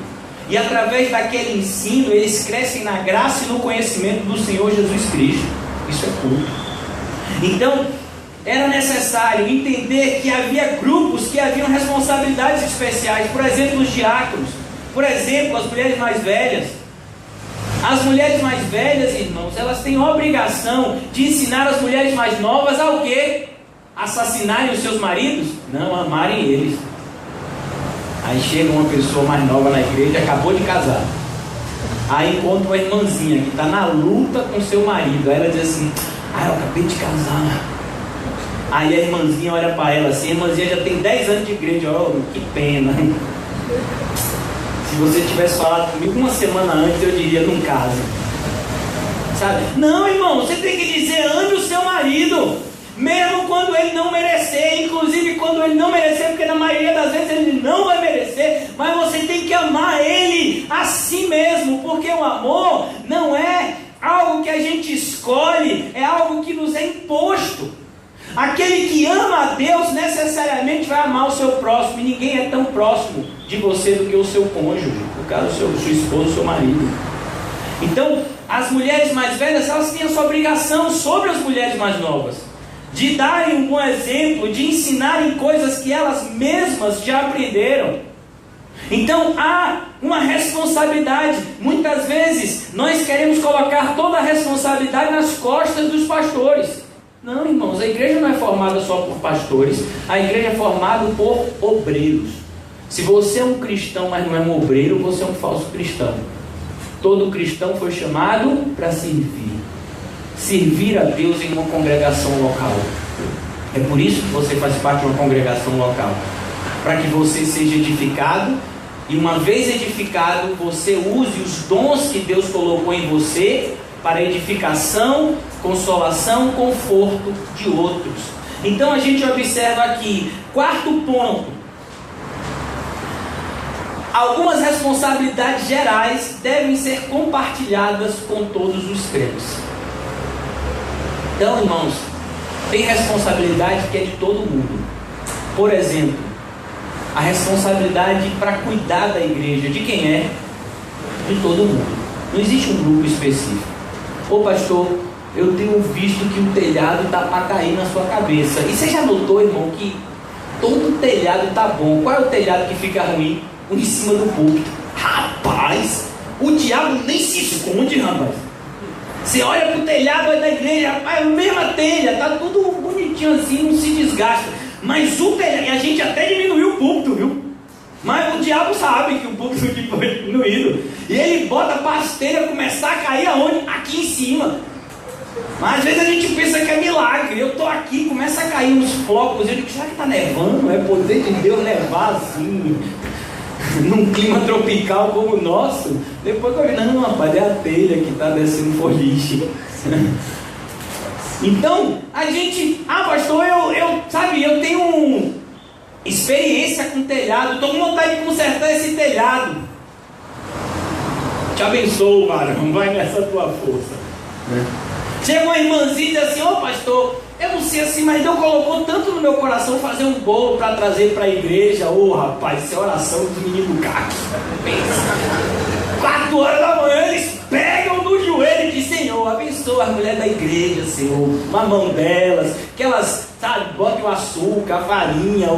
E através daquele ensino eles crescem na graça e no conhecimento do Senhor Jesus Cristo. Isso é culto. Então, era necessário entender que havia grupos que haviam responsabilidades especiais. Por exemplo, os diáconos. Por exemplo, as mulheres mais velhas. As mulheres mais velhas, irmãos, elas têm obrigação de ensinar as mulheres mais novas a o quê? Assassinarem os seus maridos? Não, amarem eles. Aí chega uma pessoa mais nova na igreja, acabou de casar. Aí encontra uma irmãzinha que está na luta com seu marido. Aí ela diz assim: eu acabei de casar. Aí a irmãzinha olha para ela assim, a irmãzinha já tem 10 anos de igreja. Que pena. Se você tivesse falado comigo 1 semana antes, eu diria: não casa. Sabe? Não, irmão, você tem que dizer: ame o seu marido, mesmo quando ele não merecer. Inclusive quando ele não merecer, porque na maioria das vezes ele não vai merecer. Mas você tem que amar ele a si mesmo, porque o amor não é algo que a gente escolhe, é algo que nos é imposto. Aquele que ama a Deus necessariamente vai amar o seu próximo. E ninguém é tão próximo de você do que o seu cônjuge, no caso sua esposa, seu marido. Então, as mulheres mais velhas, elas têm a sua obrigação sobre as mulheres mais novas, de darem um bom exemplo, de ensinarem coisas que elas mesmas já aprenderam. Então há uma responsabilidade. Muitas vezes nós queremos colocar toda a responsabilidade nas costas dos pastores. Não, irmãos, a igreja não é formada só por pastores. A igreja é formada por obreiros. Se você é um cristão, mas não é um obreiro, você é um falso cristão. Todo cristão foi chamado para servir. Servir a Deus em uma congregação local. É por isso que você faz parte de uma congregação local. Para que você seja edificado. E uma vez edificado, você use os dons que Deus colocou em você para edificação, consolação, conforto de outros. Então a gente observa aqui, 4º ponto: algumas responsabilidades gerais devem ser compartilhadas com todos os crentes. Então, irmãos, tem responsabilidade que é de todo mundo. Por exemplo, a responsabilidade para cuidar da igreja, de quem é? De todo mundo. Não existe um grupo específico. Ô pastor, eu tenho visto que o telhado está para cair na sua cabeça. E você já notou, irmão, que todo telhado está bom? Qual é o telhado que fica ruim? O em cima do púlpito. Rapaz, o diabo nem se esconde, rapaz. Você olha para o telhado da igreja, rapaz, a mesma telha, está tudo bonitinho assim, não se desgasta. Mas o telhado, e a gente até diminuiu o púlpito, viu? Mas o diabo sabe que o púlpito foi diminuído. E ele bota a pastelha começar a cair aonde? Aqui em cima. Mas às vezes a gente pensa que é milagre. Eu estou aqui, começa a cair uns flocos. Eu digo: será que está nevando? É poder de Deus nevar assim, num clima tropical como o nosso? Depois que eu vi: não, rapaz, é a telha que está descendo foliche. Então, a gente... pastor, eu tenho experiência com telhado. Estou com vontade de consertar esse telhado. Te abençoo, varão, vai nessa tua força. Chega uma irmãzinha e diz assim: ô pastor, eu não sei assim, mas Deus colocou tanto no meu coração fazer um bolo para trazer para a igreja. Ô rapaz, isso é oração dos meninos do CAC. 4 horas da manhã eles pegam no joelho e dizem: Senhor, abençoa as mulheres da igreja, Senhor, uma mão delas, que elas, sabe, botem o açúcar, a farinha,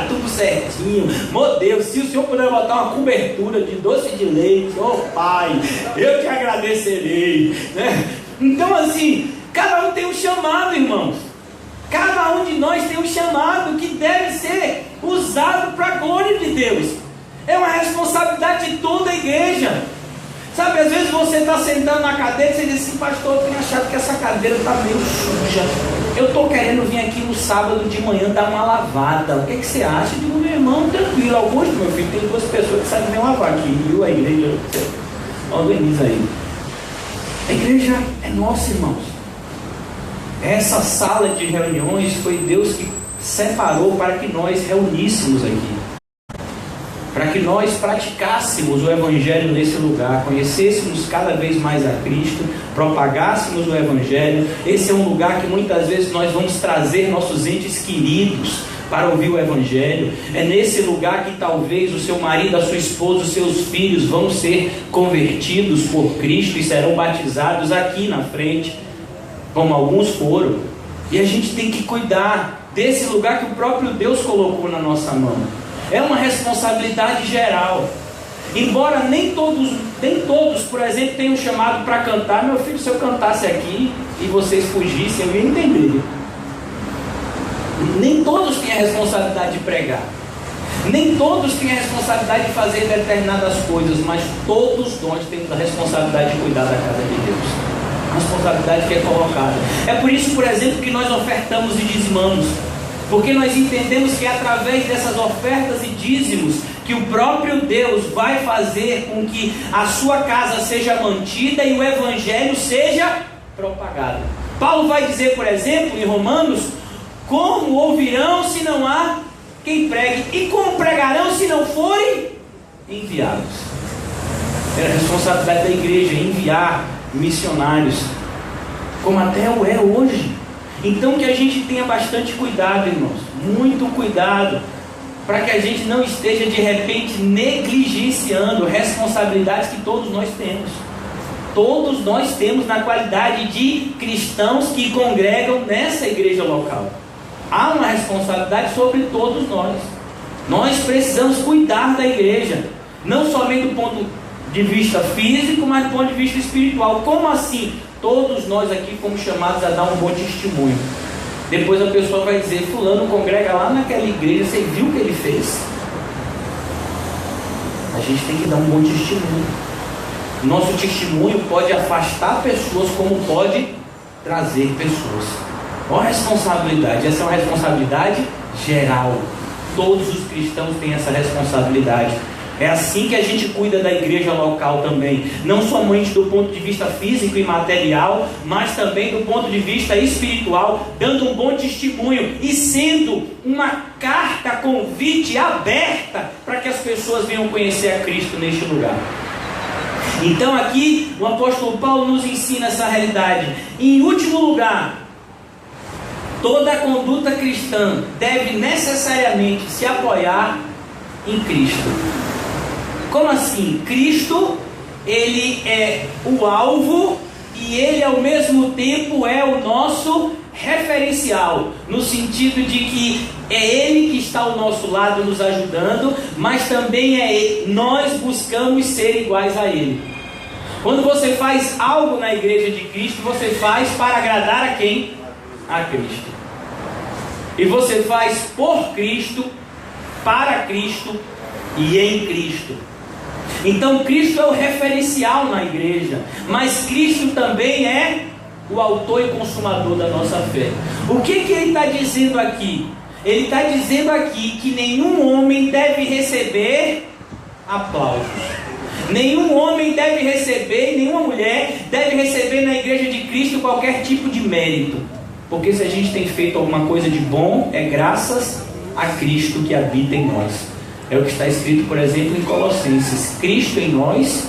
tudo certinho. Meu Deus, se o Senhor puder botar uma cobertura de doce de leite, ô Pai, eu te agradecerei, né? Então assim, cada um tem um chamado, irmãos. Cada um de nós tem um chamado que deve ser usado para a glória de Deus. É uma responsabilidade de toda a igreja. Sabe, às vezes você está sentando na cadeira e você diz assim: pastor, eu tenho achado que essa cadeira está meio suja. Eu estou querendo vir aqui no sábado de manhã dar uma lavada. O que você acha? Eu digo: meu irmão, tranquilo. Augusto, meu filho, tem 2 pessoas que sabem bem lavar aqui. Viu a igreja? Organiza aí. A igreja é nossa, irmãos. Essa sala de reuniões foi Deus que separou para que nós reuníssemos aqui, para que nós praticássemos o Evangelho nesse lugar, conhecêssemos cada vez mais a Cristo, propagássemos o Evangelho. Esse é um lugar que muitas vezes nós vamos trazer nossos entes queridos para ouvir o Evangelho. É nesse lugar que talvez o seu marido, a sua esposa, os seus filhos vão ser convertidos por Cristo e serão batizados aqui na frente, como alguns foram. E a gente tem que cuidar desse lugar que o próprio Deus colocou na nossa mão. É uma responsabilidade geral. Embora nem todos, por exemplo, tenham chamado para cantar. Meu filho, se eu cantasse aqui e vocês fugissem, eu ia entender. Nem todos têm a responsabilidade de pregar. Nem todos têm a responsabilidade de fazer determinadas coisas, mas todos nós temos a responsabilidade de cuidar da casa de Deus. A responsabilidade que é colocada. É por isso, por exemplo, que nós ofertamos e dizimamos. Porque nós entendemos que é através dessas ofertas e dízimos que o próprio Deus vai fazer com que a sua casa seja mantida e o Evangelho seja propagado. Paulo vai dizer, por exemplo, em Romanos: como ouvirão se não há quem pregue? E como pregarão se não forem enviados? É a responsabilidade da igreja enviar missionários, como até o é hoje. Então que a gente tenha bastante cuidado, irmãos, muito cuidado, para que a gente não esteja de repente negligenciando responsabilidades que todos nós temos. Todos nós temos na qualidade de cristãos que congregam nessa igreja local. Há uma responsabilidade sobre todos nós. Nós precisamos cuidar da igreja, não somente do ponto de vista físico, mas do ponto de vista espiritual. Como assim? Todos nós aqui fomos chamados a dar um bom testemunho. Depois a pessoa vai dizer: fulano congrega lá naquela igreja, você viu o que ele fez? A gente tem que dar um bom testemunho. Nosso testemunho pode afastar pessoas, como pode trazer pessoas. Olha a responsabilidade. Essa é uma responsabilidade geral. Todos os cristãos têm essa responsabilidade. É assim que a gente cuida da igreja local também, não somente do ponto de vista físico e material, mas também do ponto de vista espiritual, dando um bom testemunho e sendo uma carta convite aberta para que as pessoas venham conhecer a Cristo neste lugar. Então aqui o apóstolo Paulo nos ensina essa realidade. Em último lugar, toda a conduta cristã deve necessariamente se apoiar em Cristo. Como assim? Cristo, ele é o alvo e ele ao mesmo tempo é o nosso referencial, no sentido de que é ele que está ao nosso lado nos ajudando, mas também é ele, nós buscamos ser iguais a ele. Quando você faz algo na igreja de Cristo, você faz para agradar a quem? A Cristo. E você faz por Cristo, para Cristo e em Cristo. Então Cristo é o referencial na igreja, mas Cristo também é o autor e consumador da nossa fé. O que ele está dizendo aqui? Ele está dizendo aqui que nenhum homem deve receber aplausos. Nenhum homem deve receber, nenhuma mulher deve receber na igreja de Cristo qualquer tipo de mérito. Porque se a gente tem feito alguma coisa de bom, é graças a Cristo que habita em nós. É o que está escrito, por exemplo, em Colossenses: Cristo em nós,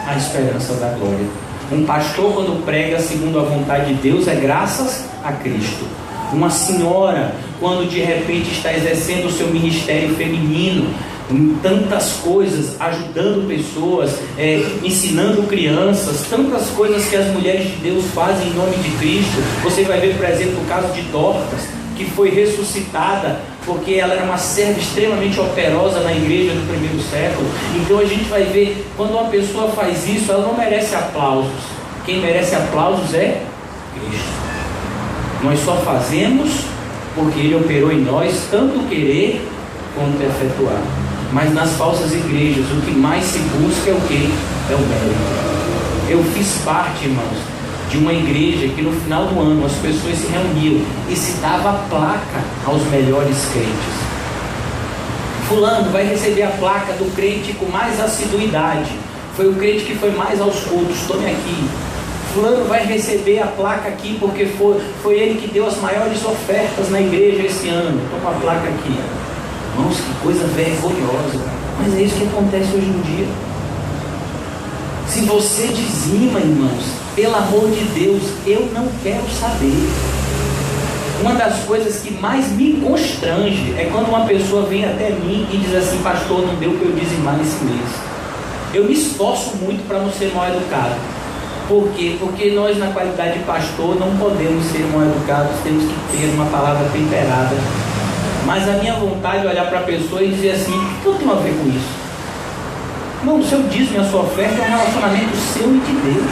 a esperança da glória. Um pastor, quando prega segundo a vontade de Deus, é graças a Cristo. Uma senhora, quando de repente está exercendo o seu ministério feminino, em tantas coisas, ajudando pessoas, ensinando crianças, tantas coisas que as mulheres de Deus fazem em nome de Cristo. Você vai ver, por exemplo, o caso de Dorcas, que foi ressuscitada porque ela era uma serva extremamente operosa na igreja do primeiro século. Então a gente vai ver, quando uma pessoa faz isso, ela não merece aplausos. Quem merece aplausos é Cristo. Nós só fazemos porque Ele operou em nós tanto o querer quanto efetuar. Mas nas falsas igrejas, o que mais se busca é o quê? É o mérito. Eu fiz parte, irmãos, de uma igreja que no final do ano as pessoas se reuniam e se dava a placa aos melhores crentes. Fulano vai receber a placa do crente com mais assiduidade. Foi o crente que foi mais aos cultos, tome aqui. Fulano vai receber a placa aqui porque foi ele que deu as maiores ofertas na igreja esse ano. Toma a placa aqui. Irmãos, que coisa vergonhosa. Mas é isso que acontece hoje em dia. Se você dizima, irmãos, pelo amor de Deus, eu não quero saber. Uma das coisas que mais me constrange é quando uma pessoa vem até mim e diz assim: pastor, não deu para eu dizimar nesse mês. Eu me esforço muito para não ser mal educado. Por quê? Porque nós, na qualidade de pastor, não podemos ser mal educados, temos que ter uma palavra temperada. Mas a minha vontade é olhar para a pessoa e dizer assim: o que eu tenho a ver com isso? Não, o seu dízimo e a sua oferta é um relacionamento seu e de Deus.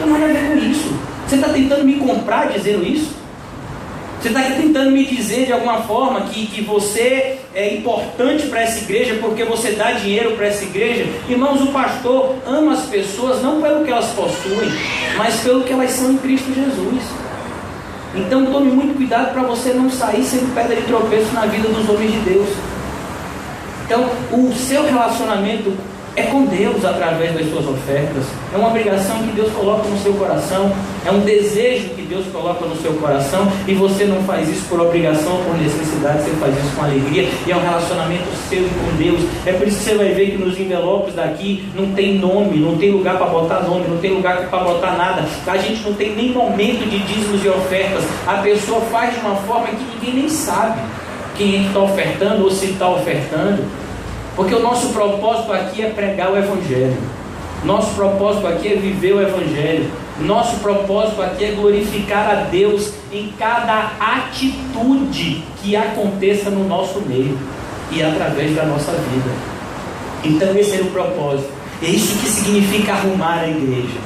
Não tem nada a ver com isso. Você está tentando me comprar dizendo isso? Você está tentando me dizer de alguma forma que você é importante para essa igreja porque você dá dinheiro para essa igreja? Irmãos, o pastor ama as pessoas não pelo que elas possuem, mas pelo que elas são em Cristo Jesus. Então tome muito cuidado para você não sair sendo pedra de tropeço na vida dos homens de Deus. Então o seu relacionamento é com Deus através das suas ofertas. É uma obrigação que Deus coloca no seu coração. É um desejo que Deus coloca no seu coração. E você não faz isso por obrigação ou por necessidade. Você faz isso com alegria. E é um relacionamento seu com Deus. É por isso que você vai ver que nos envelopes daqui não tem nome, não tem lugar para botar nome, não tem lugar para botar nada. A gente não tem nem momento de dízimos e ofertas. A pessoa faz de uma forma que ninguém nem sabe quem é que está ofertando ou se está ofertando. Porque o nosso propósito aqui é pregar o Evangelho. Nosso propósito aqui é viver o Evangelho. Nosso propósito aqui é glorificar a Deus em cada atitude que aconteça no nosso meio e através da nossa vida. Então esse é o propósito. É isso que significa arrumar a igreja.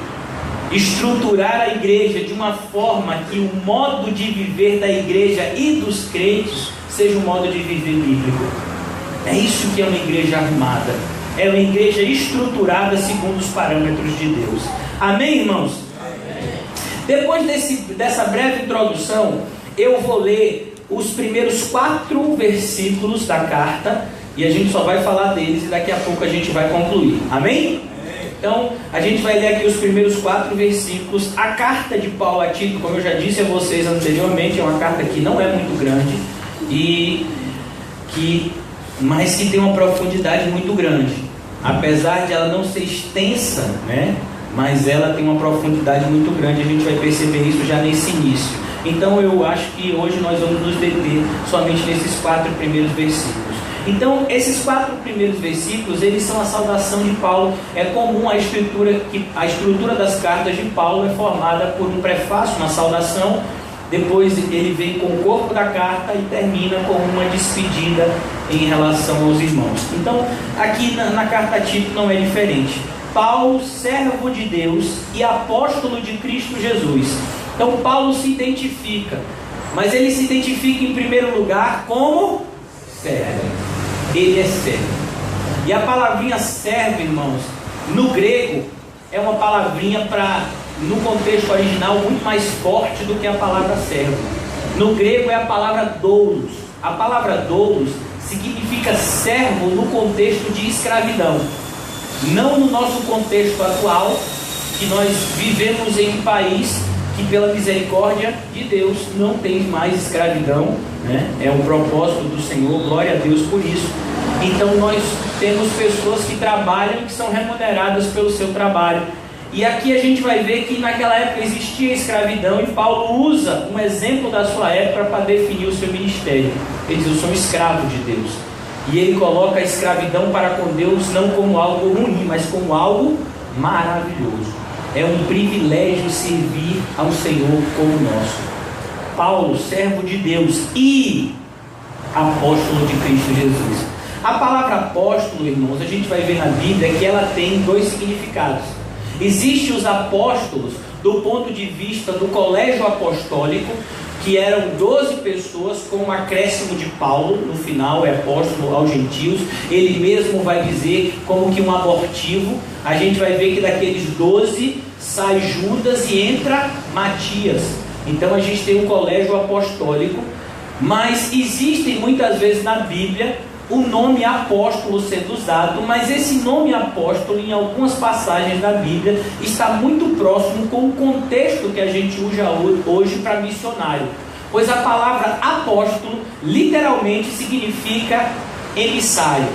Estruturar a igreja de uma forma que o modo de viver da igreja e dos crentes seja um modo de viver bíblico. É isso que é uma igreja arrumada. É uma igreja estruturada segundo os parâmetros de Deus. Amém, irmãos? Amém. Depois dessa breve introdução, eu vou ler os primeiros 4 versículos da carta. E a gente só vai falar deles e daqui a pouco a gente vai concluir. Amém? Então, a gente vai ler aqui os primeiros 4 versículos. A carta de Paulo a Tito, como eu já disse a vocês anteriormente, é uma carta que não é muito grande mas que tem uma profundidade muito grande. Apesar de ela não ser extensa, né? Mas ela tem uma profundidade muito grande. A gente vai perceber isso já nesse início. Então eu acho que hoje nós vamos nos deter somente nesses 4 primeiros versículos. Então esses 4 primeiros versículos, eles são a saudação de Paulo. É comum a estrutura das cartas de Paulo é formada por um prefácio, uma saudação. Depois ele vem com o corpo da carta e termina com uma despedida em relação aos irmãos. Então, aqui na carta a Tito não é diferente. Paulo, servo de Deus e apóstolo de Cristo Jesus. Então, Paulo se identifica, mas ele se identifica em primeiro lugar como servo. Ele é servo. E a palavrinha servo, irmãos, no grego, é uma palavrinha no contexto original, muito mais forte do que a palavra servo. No grego é a palavra doulos. A palavra doulos significa servo no contexto de escravidão. Não no nosso contexto atual, que nós vivemos em um país que pela misericórdia de Deus não tem mais escravidão, né? É um propósito do Senhor, glória a Deus por isso. Então nós temos pessoas que trabalham, que são remuneradas pelo seu trabalho. E aqui a gente vai ver que naquela época existia escravidão, e Paulo usa um exemplo da sua época para definir o seu ministério. Ele diz: eu sou um escravo de Deus. E ele coloca a escravidão para com Deus não como algo ruim, mas como algo maravilhoso. É um privilégio servir ao Senhor como nosso. Paulo, servo de Deus e apóstolo de Cristo Jesus. A palavra apóstolo, irmãos, a gente vai ver na Bíblia que ela tem dois significados. Existem os apóstolos do ponto de vista do colégio apostólico, que eram 12 pessoas com um acréscimo de Paulo, no final é apóstolo aos gentios. Ele mesmo vai dizer como que um abortivo. A gente vai ver que daqueles 12 sai Judas e entra Matias. Então a gente tem um colégio apostólico, mas existem muitas vezes na Bíblia o nome apóstolo sendo usado, mas esse nome apóstolo em algumas passagens da Bíblia está muito próximo com o contexto que a gente usa hoje para missionário, pois a palavra apóstolo literalmente significa emissário,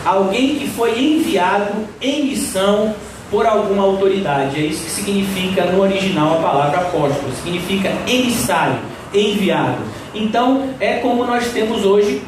alguém que foi enviado em missão por alguma autoridade. É isso que significa no original a palavra apóstolo, significa emissário, enviado. Então é como nós temos hoje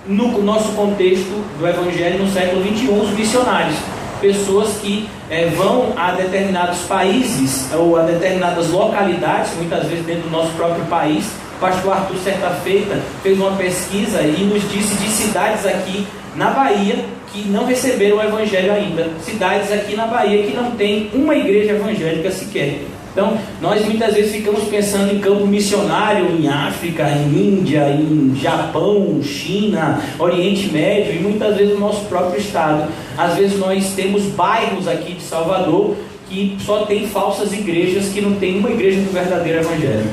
no nosso contexto do Evangelho no século XXI, os missionários, pessoas que vão a determinados países ou a determinadas localidades, muitas vezes dentro do nosso próprio país. O pastor Arthur, certa feita, fez uma pesquisa e nos disse de cidades aqui na Bahia que não receberam o Evangelho ainda, cidades aqui na Bahia que não tem uma igreja evangélica sequer. Então, nós muitas vezes ficamos pensando em campo missionário em África, em Índia, em Japão, China, Oriente Médio, e muitas vezes no nosso próprio estado. Às vezes nós temos bairros aqui de Salvador que só tem falsas igrejas, que não tem uma igreja do verdadeiro evangelho.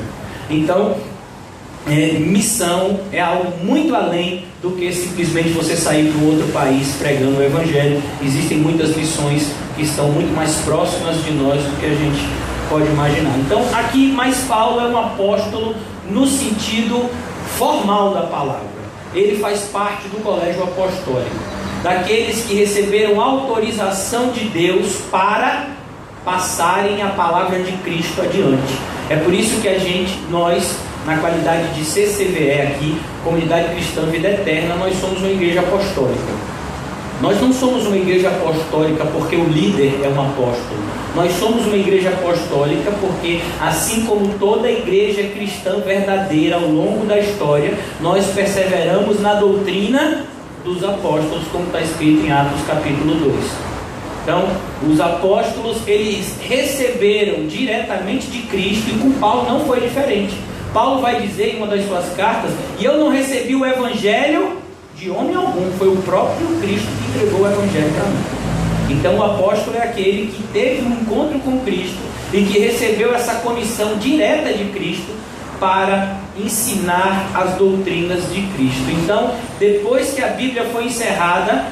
Então, missão é algo muito além do que simplesmente você sair para um outro país pregando o evangelho. Existem muitas missões que estão muito mais próximas de nós do que a gente pode imaginar. Então aqui mais Paulo é um apóstolo no sentido formal da palavra. Ele faz parte do colégio apostólico, daqueles que receberam autorização de Deus para passarem a palavra de Cristo adiante. É por isso que nós, na qualidade de CCVE aqui, Comunidade Cristã Vida Eterna, nós somos uma igreja apostólica. Nós não somos uma igreja apostólica porque o líder é um apóstolo. Nós somos uma igreja apostólica porque, assim como toda igreja cristã verdadeira ao longo da história, nós perseveramos na doutrina dos apóstolos, como está escrito em Atos capítulo 2. Então, os apóstolos, eles receberam diretamente de Cristo, e com Paulo não foi diferente. Paulo vai dizer em uma das suas cartas: e eu não recebi o evangelho de homem algum, foi o próprio Cristo que entregou o evangelho para mim. Então o apóstolo é aquele que teve um encontro com Cristo e que recebeu essa comissão direta de Cristo para ensinar as doutrinas de Cristo. Então, depois que a Bíblia foi encerrada,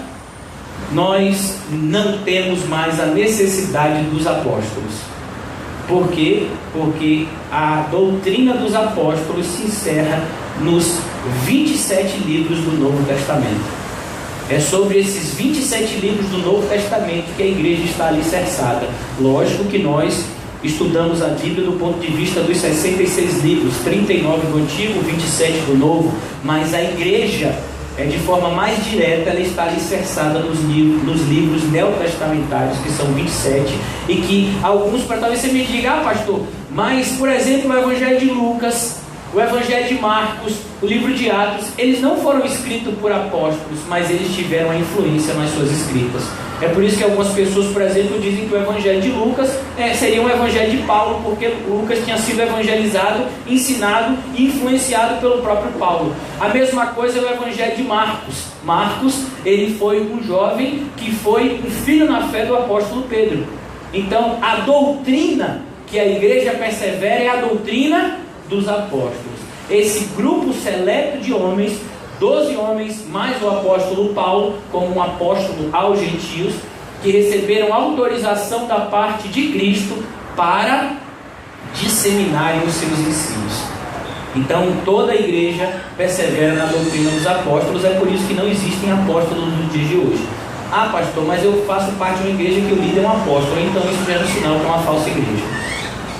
nós não temos mais a necessidade dos apóstolos. Por quê? Porque a doutrina dos apóstolos se encerra nos 27 livros do Novo Testamento. É sobre esses 27 livros do Novo Testamento que a igreja está alicerçada. Lógico que nós estudamos a Bíblia do ponto de vista dos 66 livros, 39 do Antigo, 27 do Novo, mas a igreja, de forma mais direta, ela está alicerçada nos livros neotestamentários, que são 27, e que alguns, para talvez você me diga: pastor, mas, por exemplo, o Evangelho de Lucas, o Evangelho de Marcos, o livro de Atos, eles não foram escritos por apóstolos, mas eles tiveram a influência nas suas escritas. É por isso que algumas pessoas, por exemplo, dizem que o Evangelho de Lucas seria um Evangelho de Paulo, porque Lucas tinha sido evangelizado, ensinado e influenciado pelo próprio Paulo. A mesma coisa é o Evangelho de Marcos. Marcos, ele foi um jovem que foi um filho na fé do apóstolo Pedro. Então, a doutrina que a igreja persevera é a doutrina dos apóstolos. Esse grupo seleto de homens, 12 homens, mais o apóstolo Paulo, como um apóstolo aos gentios, que receberam autorização da parte de Cristo para disseminarem os seus ensinos. Então toda a igreja persevera na doutrina dos apóstolos. É por isso que não existem apóstolos nos dias de hoje. Ah, pastor, mas eu faço parte de uma igreja que o líder é um apóstolo, então isso já é um sinal que é uma falsa igreja.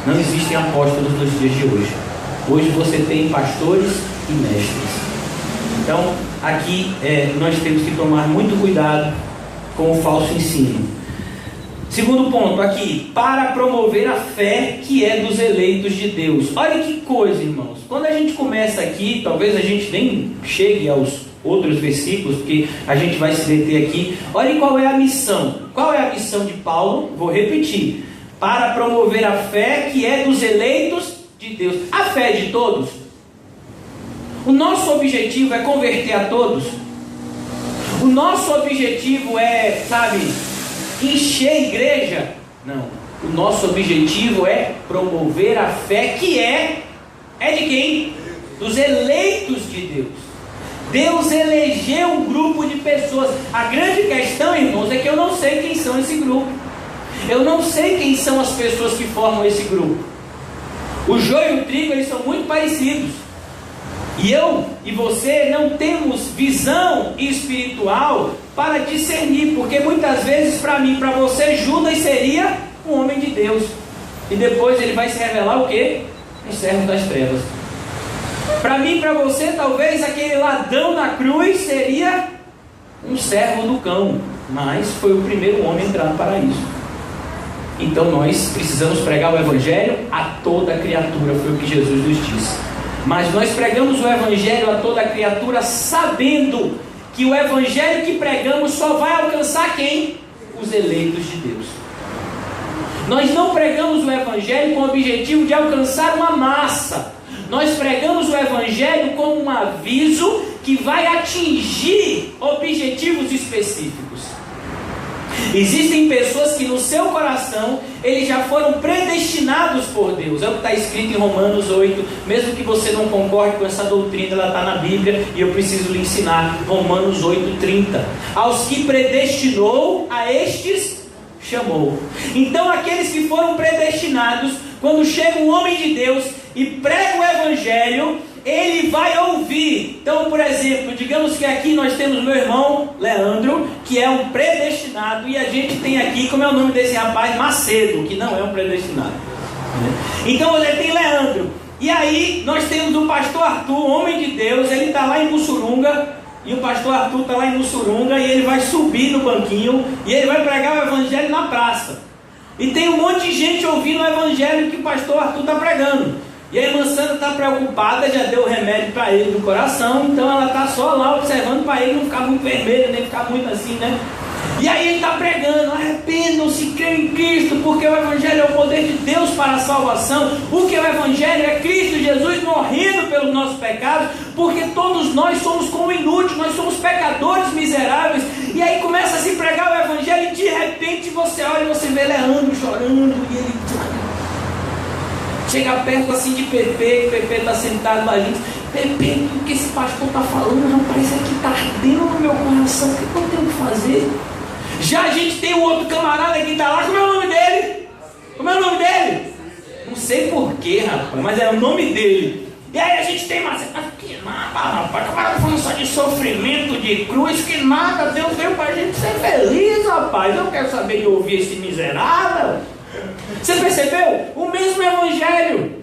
Não existem apóstolos nos dias de hoje. Hoje você tem pastores e mestres. Então aqui nós temos que tomar muito cuidado com o falso ensino. Segundo ponto aqui, para promover a fé que é dos eleitos de Deus. Olha que coisa, irmãos. Quando a gente começa aqui, talvez a gente nem chegue aos outros versículos, porque a gente vai se deter aqui. Olha qual é a missão. Qual é a missão de Paulo? Vou repetir. Para promover a fé que é dos eleitos de Deus. A fé é de todos. O nosso objetivo é converter a todos. O nosso objetivo é, encher a igreja? Não. O nosso objetivo é promover a fé que é de quem? Dos eleitos de Deus. Deus elegeu um grupo de pessoas. A grande questão, irmãos, é que eu não sei quem são esse grupo. Eu não sei quem são as pessoas que formam esse grupo. O joio e o trigo, eles são muito parecidos. E eu e você não temos visão espiritual para discernir, porque muitas vezes para mim, para você, Judas seria um homem de Deus, e depois ele vai se revelar o quê? Um servo das trevas. Para mim, para você, talvez aquele ladrão na cruz seria um servo do cão, mas foi o primeiro homem a entrar no paraíso. Então nós precisamos pregar o evangelho a toda criatura, foi o que Jesus nos disse. Mas nós pregamos o evangelho a toda criatura, sabendo que o evangelho que pregamos só vai alcançar quem? Os eleitos de Deus. Nós não pregamos o evangelho com o objetivo de alcançar uma massa. Nós pregamos o evangelho como um aviso que vai atingir objetivos específicos. Existem pessoas que no seu coração eles já foram predestinados por Deus. É o que está escrito em Romanos 8. Mesmo que você não concorde com essa doutrina, ela está na Bíblia e eu preciso lhe ensinar. Romanos 8:30. Aos que predestinou, a estes chamou. Então aqueles que foram predestinados, quando chega um homem de Deus e prega o evangelho, ele vai ouvir. Então, por exemplo, digamos que aqui nós temos meu irmão Leandro, que é um predestinado, e a gente tem aqui, como é o nome desse rapaz, Macedo, que não é um predestinado. Então você tem Leandro, e aí nós temos o pastor Arthur, homem de Deus. Ele está lá em Mussurunga, e o pastor Arthur está lá em Mussurunga, e ele vai subir no banquinho e ele vai pregar o evangelho na praça. E tem um monte de gente ouvindo o evangelho que o pastor Arthur está pregando. E a irmã Sandra está preocupada, já deu remédio para ele no coração, então ela está só lá observando para ele não ficar muito vermelho, nem ficar muito assim, né? E aí ele está pregando: arrependam-se, creiam em Cristo, porque o evangelho é o poder de Deus para a salvação. O que é o evangelho? É Cristo Jesus morrendo pelos nossos pecados, porque todos nós somos como inúteis, nós somos pecadores miseráveis. E aí começa a se pregar o evangelho, e de repente você olha e você vê Leandro chorando, e ele chega perto assim de Pepe, que Pepe está sentado lá junto. Pepe, o que esse pastor está falando, rapaz, isso aqui está ardendo no meu coração, o que eu tenho que fazer? Já a gente tem um outro camarada que está lá, como é o nome dele? Como é o nome dele? Não sei porquê, rapaz, mas é o nome dele. E aí a gente tem mais, que nada, rapaz, camarada falando só de sofrimento, de cruz, que nada, Deus veio para a gente ser feliz, rapaz. Eu quero saber de ouvir esse miserável. Você percebeu? O mesmo evangelho.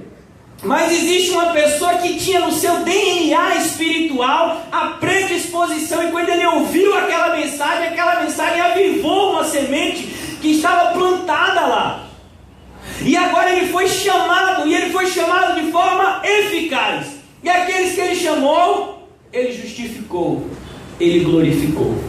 Mas existe uma pessoa que tinha no seu DNA espiritual a predisposição, e quando ele ouviu aquela mensagem avivou uma semente que estava plantada lá. E agora ele foi chamado, e ele foi chamado de forma eficaz. E aqueles que ele chamou, ele justificou, ele glorificou.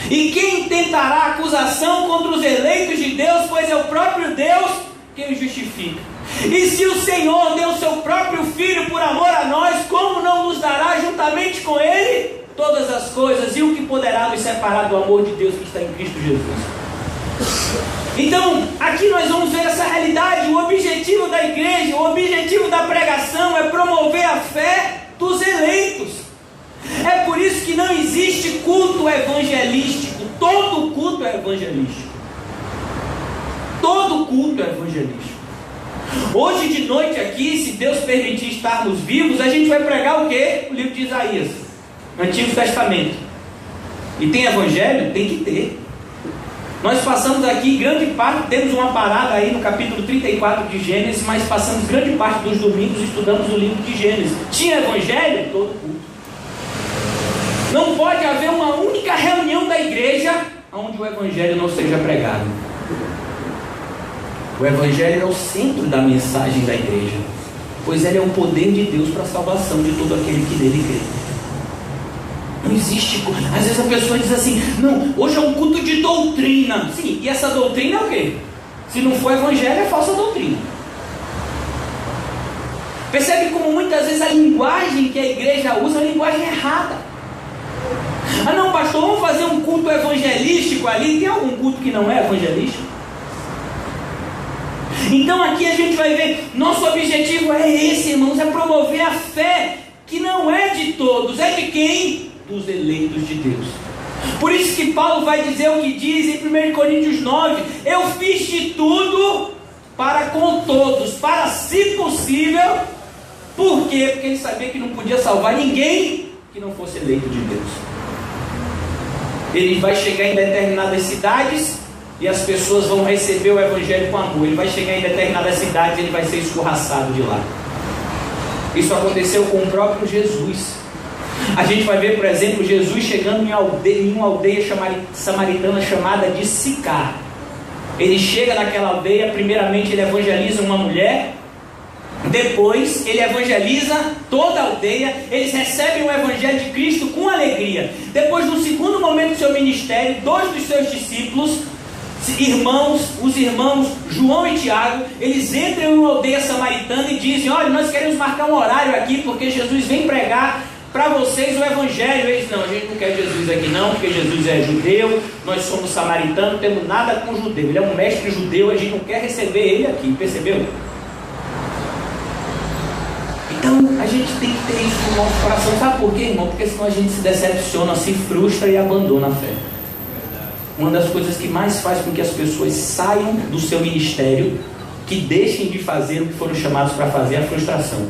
E quem tentará acusação contra os eleitos de Deus, pois é o próprio Deus quem os justifica. E se o Senhor deu o seu próprio Filho por amor a nós, como não nos dará juntamente com Ele todas as coisas? E o que poderá nos separar do amor de Deus que está em Cristo Jesus? Então, aqui nós vamos ver essa realidade. O objetivo da igreja, o objetivo da pregação é promover a fé dos eleitos. É por isso que não existe culto evangelístico. Todo culto é evangelístico. Todo culto é evangelístico. Hoje de noite aqui, se Deus permitir estarmos vivos, a gente vai pregar o quê? O livro de Isaías, Antigo Testamento. E tem evangelho? Tem que ter. Nós passamos aqui grande parte, temos uma parada aí no capítulo 34 de Gênesis, mas passamos grande parte dos domingos estudamos o livro de Gênesis. Tinha evangelho? Todo culto. Não pode haver uma única reunião da igreja onde o evangelho não seja pregado. O evangelho é o centro da mensagem da igreja, pois ele é o poder de Deus para a salvação de todo aquele que nele crê. Não existe. Às vezes a pessoa diz assim: não, hoje é um culto de doutrina. Sim, e essa doutrina é o quê? Se não for evangelho, é falsa doutrina. Percebe como muitas vezes a linguagem que a igreja usa é uma linguagem errada. Ah não, pastor, vamos fazer um culto evangelístico ali. Tem algum culto que não é evangelístico? Então aqui a gente vai ver, nosso objetivo é esse, irmãos, é promover a fé, que não é de todos, é de quem? Dos eleitos de Deus. Por isso que Paulo vai dizer o que diz em 1 Coríntios 9: eu fiz de tudo para com todos, para se possível. Por quê? Porque ele sabia que não podia salvar ninguém que não fosse eleito de Deus. Ele vai chegar em determinadas cidades e as pessoas vão receber o evangelho com amor. Ele vai chegar em determinadas cidades e ele vai ser escorraçado de lá. Isso aconteceu com o próprio Jesus. A gente vai ver, por exemplo, Jesus chegando em uma aldeia samaritana chamada de Sicar. Ele chega naquela aldeia, primeiramente ele evangeliza uma mulher, depois ele evangeliza toda a aldeia. Eles recebem o evangelho de Cristo com alegria. Depois, no segundo momento do seu ministério, 2 dos seus discípulos, os irmãos João e Tiago, eles entram em uma aldeia samaritana e dizem: olha, nós queremos marcar um horário aqui, porque Jesus vem pregar para vocês o evangelho. Eles: não, a gente não quer Jesus aqui não, porque Jesus é judeu, nós somos samaritanos, não temos nada com judeu, ele é um mestre judeu, a gente não quer receber ele aqui, percebeu? Então a gente tem que ter isso no nosso coração. Sabe por quê, irmão? Porque senão a gente se decepciona, se frustra e abandona a fé. Uma das coisas que mais faz com que as pessoas saiam do seu ministério, que deixem de fazer o que foram chamados para fazer, é a frustração.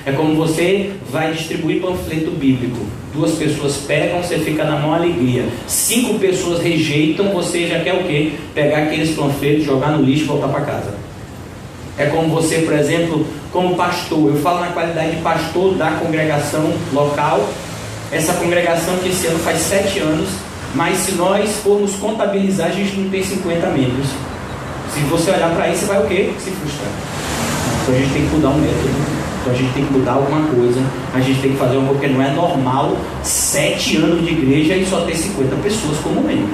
É como você vai distribuir panfleto bíblico. 2 pessoas pegam, você fica na maior alegria. 5 pessoas rejeitam, você já quer o quê? Pegar aqueles panfletos, jogar no lixo e voltar para casa. É como você, por exemplo, como pastor. Eu falo na qualidade de pastor da congregação local. Essa congregação que esse ano faz 7 anos. Mas se nós formos contabilizar, a gente não tem 50 membros. Se você olhar para isso, você vai o quê? Se frustrar. Então a gente tem que mudar um método. Então a gente tem que mudar alguma coisa. A gente tem que fazer uma coisa, porque não é normal 7 anos de igreja e só ter 50 pessoas como membro.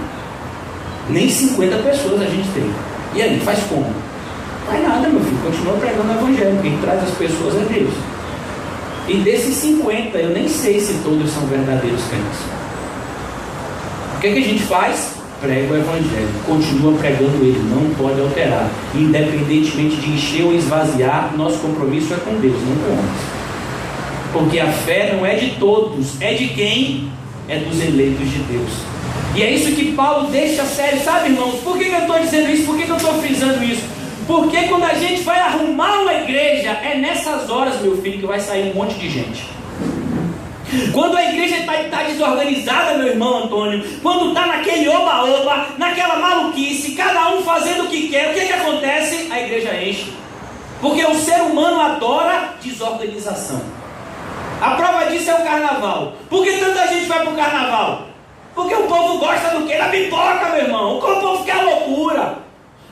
Nem 50 pessoas a gente tem. E aí, faz como? Não faz nada, meu filho. Continua pregando o evangelho. Quem traz as pessoas é Deus. E desses 50, eu nem sei se todos são verdadeiros crentes. O que a gente faz? Prega o evangelho, continua pregando ele, não pode alterar, independentemente de encher ou esvaziar. Nosso compromisso é com Deus, não com homens, porque a fé não é de todos, é de quem? É dos eleitos de Deus. E é isso que Paulo deixa sério, sabe, irmãos? Por que eu estou dizendo isso? Por que eu estou frisando isso? Porque quando a gente vai arrumar uma igreja, é nessas horas, meu filho, que vai sair um monte de gente. Quando a igreja está desorganizada, meu irmão Antônio, quando está naquele oba-oba, naquela maluquice, cada um fazendo o que quer, o que acontece? A igreja enche. Porque o ser humano adora desorganização. A prova disso é o carnaval. Por que tanta gente vai para o carnaval? Porque o povo gosta do quê? Da pipoca, meu irmão. O povo quer loucura.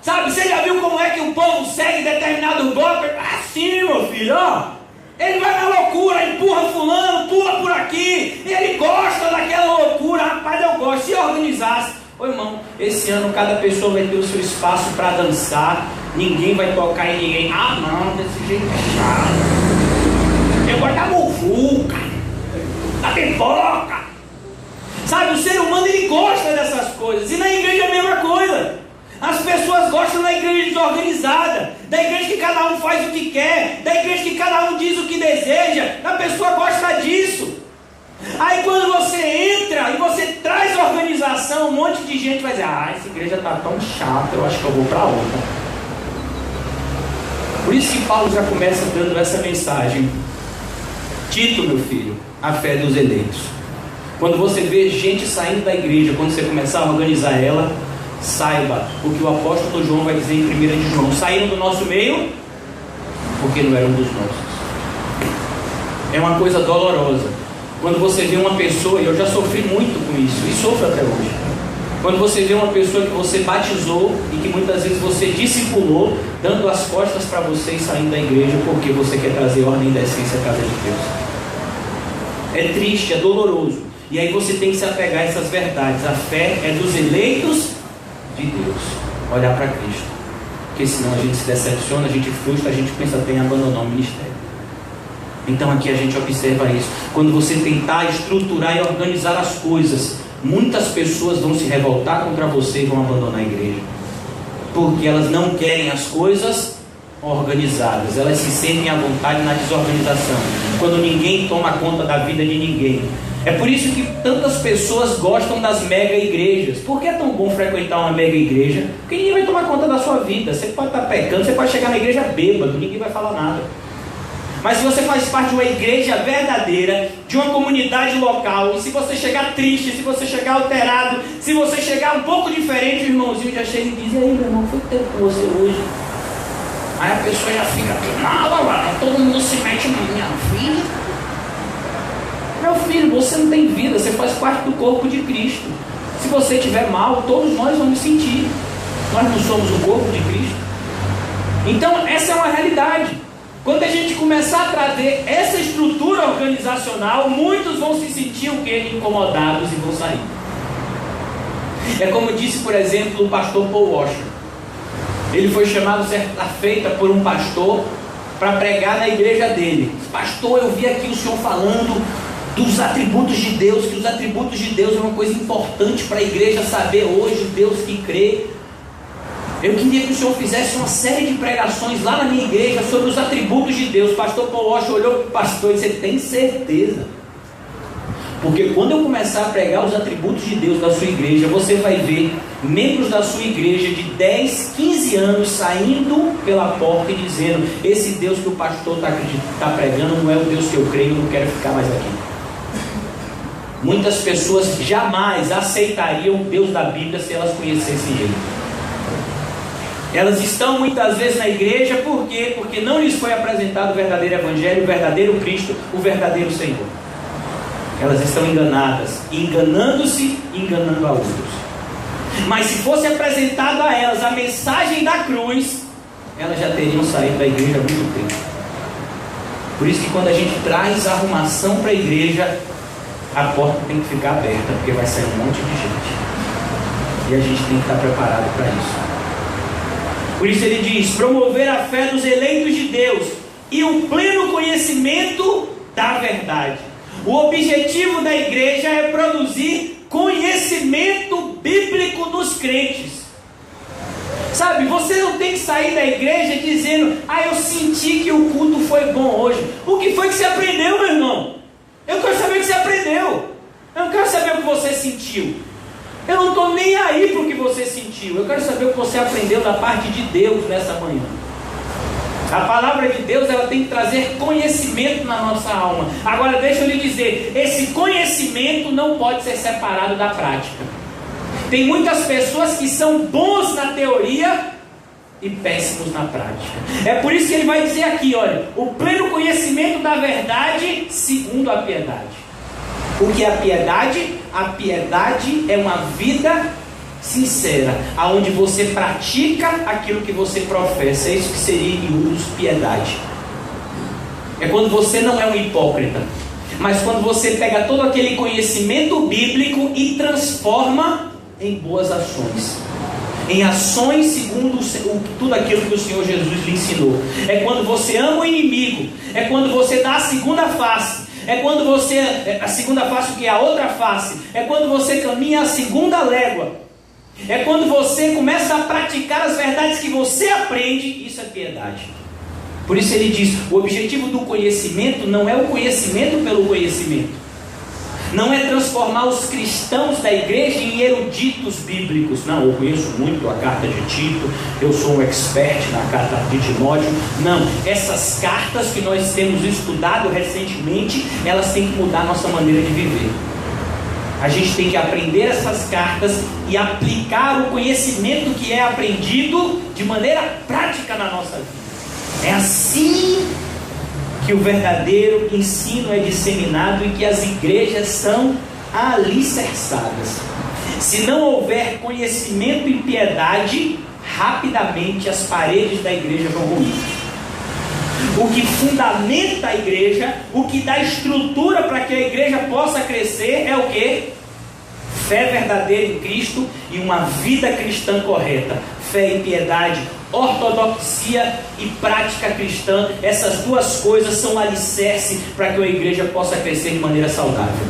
Sabe, você já viu como é que o povo segue determinado golpe? Assim, meu filho, ó. Ele vai na loucura, empurra fulano, pula por aqui. Ele gosta daquela loucura. Rapaz, eu gosto. Se organizasse. Ô irmão, esse ano cada pessoa vai ter o seu espaço para dançar. Ninguém vai tocar em ninguém. Ah não, desse jeito é chato. Eu gosto da muvuca, da pipoca. Sabe, o ser humano ele gosta dessas coisas. E na igreja é a mesma coisa. As pessoas gostam da igreja desorganizada, da igreja que cada um faz o que quer, da igreja que cada um diz o que deseja. A pessoa gosta disso. Aí quando você entra e você traz organização, um monte de gente vai dizer: ah, essa igreja está tão chata, eu acho que eu vou para outra. Por isso que Paulo já começa dando essa mensagem. Tito, meu filho, a fé dos eleitos. Quando você vê gente saindo da igreja, quando você começar a organizar ela, saiba o que o apóstolo João vai dizer em 1 de João: saíram do nosso meio porque não eram dos nossos. É uma coisa dolorosa quando você vê uma pessoa, e eu já sofri muito com isso e sofro até hoje, quando você vê uma pessoa que você batizou e que muitas vezes você discipulou, dando as costas para você e saindo da igreja porque você quer trazer ordem e decência à casa de Deus. É triste, é doloroso. E aí você tem que se apegar a essas verdades. A fé é dos eleitos de Deus. Olhar para Cristo. Porque senão a gente se decepciona, a gente frustra, a gente pensa até em abandonar o ministério. Então aqui a gente observa isso. Quando você tentar estruturar e organizar as coisas, muitas pessoas vão se revoltar contra você e vão abandonar a igreja. Porque elas não querem as coisas organizadas. Elas se sentem à vontade na desorganização. Quando ninguém toma conta da vida de ninguém. É por isso que tantas pessoas gostam das mega igrejas. Por que é tão bom frequentar uma mega igreja? Porque ninguém vai tomar conta da sua vida. Você pode estar pecando, você pode chegar na igreja bêbado, ninguém vai falar nada. Mas se você faz parte de uma igreja verdadeira, de uma comunidade local, e se você chegar triste, se você chegar alterado, se você chegar um pouco diferente, o irmãozinho já chega e diz: e aí, meu irmão, foi tempo com você hoje? Aí a pessoa já fica: não, todo mundo se mete na minha filha. Meu filho, você não tem vida, você faz parte do corpo de Cristo. Se você estiver mal, todos nós vamos sentir. Nós não somos o corpo de Cristo. Então essa é uma realidade. Quando a gente começar a trazer essa estrutura organizacional, muitos vão se sentir o quê? Incomodados e vão sair. É como disse, por exemplo, o pastor Paul Washer. Ele foi chamado certa feita por um pastor para pregar na igreja dele. Pastor, eu vi aqui o senhor falando dos atributos de Deus, que os atributos de Deus é uma coisa importante para a igreja saber hoje, o Deus que crê. Eu queria que o senhor fizesse uma série de pregações lá na minha igreja sobre os atributos de Deus. Pastor Paul Washer olhou para o pastor e disse: você tem certeza? Porque quando eu começar a pregar os atributos de Deus da sua igreja, você vai ver membros da sua igreja de 10, 15 anos saindo pela porta e dizendo: esse Deus que o pastor está pregando não é o Deus que eu creio, eu não quero ficar mais aqui. Muitas pessoas jamais aceitariam o Deus da Bíblia se elas conhecessem Ele. Elas estão muitas vezes na igreja, por quê? Porque não lhes foi apresentado o verdadeiro Evangelho, o verdadeiro Cristo, o verdadeiro Senhor. Elas estão enganadas, enganando-se, enganando a outros. Mas se fosse apresentado a elas a mensagem da cruz, elas já teriam saído da igreja há muito tempo. Por isso que quando a gente traz arrumação para a igreja, a porta tem que ficar aberta, porque vai sair um monte de gente. E a gente tem que estar preparado para isso. Por isso ele diz: promover a fé dos eleitos de Deus e o pleno conhecimento da verdade. O objetivo da igreja é produzir conhecimento bíblico dos crentes. Sabe, você não tem que sair da igreja dizendo: eu senti que o culto foi bom hoje. O que foi que você aprendeu, meu irmão? Eu quero saber o que você aprendeu. Eu não quero saber o que você sentiu. Eu não estou nem aí para o que você sentiu. Eu quero saber o que você aprendeu da parte de Deus nessa manhã. A palavra de Deus, ela tem que trazer conhecimento na nossa alma. Agora deixa eu lhe dizer, esse conhecimento não pode ser separado da prática. Tem muitas pessoas que são bons na teoria e péssimos na prática. É por isso que ele vai dizer aqui, olha: o pleno conhecimento da verdade segundo a piedade. O que é a piedade? A piedade é uma vida sincera, aonde você pratica aquilo que você professa. É isso que seria em miúdos piedade. É quando você não é um hipócrita, mas quando você pega todo aquele conhecimento bíblico e transforma em boas ações, em ações segundo tudo aquilo que o Senhor Jesus lhe ensinou. É quando você ama o inimigo, é quando você dá a segunda face, é quando você, a segunda face, o que é a outra face, é quando você caminha a segunda légua, é quando você começa a praticar as verdades que você aprende. Isso é piedade. Por isso ele diz: o objetivo do conhecimento não é o conhecimento pelo conhecimento, Não é transformar os cristãos da igreja em eruditos bíblicos. Não, eu conheço muito a carta de Tito, eu sou um expert na carta de Timóteo. Não, essas cartas que nós temos estudado recentemente, elas têm que mudar a nossa maneira de viver. A gente tem que aprender essas cartas e aplicar o conhecimento que é aprendido de maneira prática na nossa vida. É assim que o verdadeiro ensino é disseminado e que as igrejas são alicerçadas. Se não houver conhecimento e piedade, rapidamente as paredes da igreja vão ruir. O que fundamenta a igreja, o que dá estrutura para que a igreja possa crescer é o quê? Fé verdadeira em Cristo e uma vida cristã correta. Fé e piedade, ortodoxia e prática cristã, essas duas coisas são alicerce para que a igreja possa crescer de maneira saudável.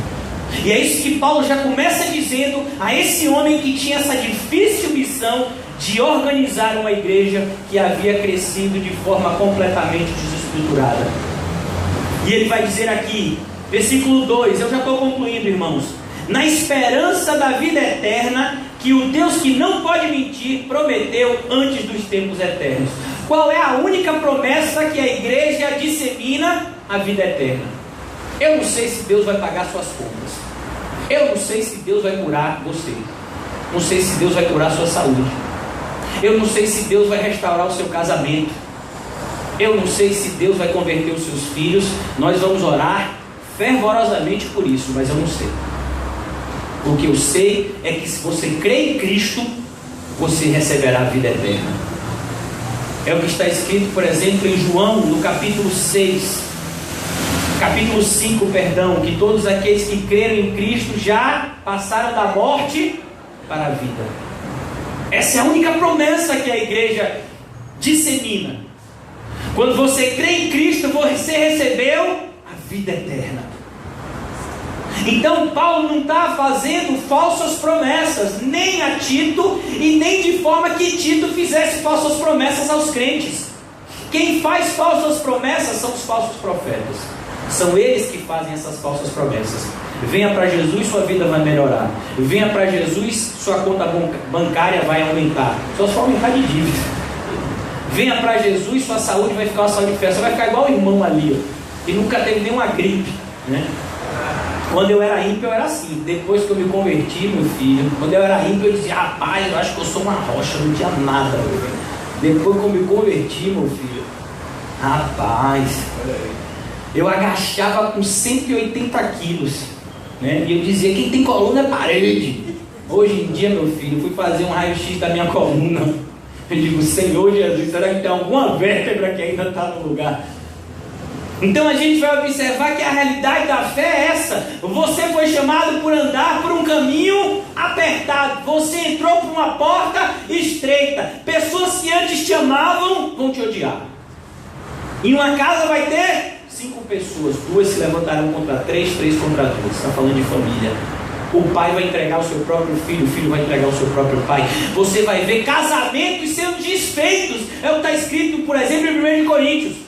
E é isso que Paulo já começa dizendo a esse homem que tinha essa difícil missão de organizar uma igreja que havia crescido de forma completamente desestruturada. E ele vai dizer aqui, versículo 2, eu já estou concluindo, irmãos: na esperança da vida eterna, que o Deus que não pode mentir prometeu antes dos tempos eternos. Qual é a única promessa que a igreja dissemina? A vida eterna. Eu não sei se Deus vai pagar suas contas, eu não sei se Deus vai curar você, não sei se Deus vai curar sua saúde, eu não sei se Deus vai restaurar o seu casamento, eu não sei se Deus vai converter os seus filhos. Nós vamos orar fervorosamente por isso, mas eu não sei. O que eu sei é que se você crê em Cristo, você receberá a vida eterna. É o que está escrito, por exemplo, em João, no capítulo 5, que todos aqueles que creram em Cristo já passaram da morte para a vida. Essa é a única promessa que a igreja dissemina. Quando você crê em Cristo, você recebeu a vida eterna. Então Paulo não está fazendo falsas promessas, nem a Tito, e nem de forma que Tito fizesse falsas promessas aos crentes. Quem faz falsas promessas são os falsos profetas. São eles que fazem essas falsas promessas. Venha para Jesus, sua vida vai melhorar. Venha para Jesus, sua conta bancária vai aumentar. Só se for aumentar de dívida. Venha para Jesus, sua saúde vai ficar uma saúde de fé. Você vai ficar igual o irmão ali, ó, que nunca teve nenhuma gripe, né? Quando eu era ímpio, eu era assim. Depois que eu me converti, meu filho, quando eu era ímpio, eu dizia: rapaz, eu acho que eu sou uma rocha, não tinha nada. Depois que eu me converti, meu filho, rapaz, eu agachava com 180 quilos, né? E eu dizia: quem tem coluna é parede. Hoje em dia, meu filho, fui fazer um raio-x da minha coluna. Eu digo: Senhor Jesus, será que tem alguma vértebra que ainda está no lugar? Então a gente vai observar que a realidade da fé é essa. Você foi chamado por andar por um caminho apertado. Você entrou por uma porta estreita. Pessoas que antes te amavam vão te odiar. Em uma casa vai ter 5 pessoas. 2 se levantarão contra 3, 3 contra 2. Está falando de família. O pai vai entregar o seu próprio filho, o filho vai entregar o seu próprio pai. Você vai ver casamentos sendo desfeitos. É o que está escrito, por exemplo, em 1 Coríntios.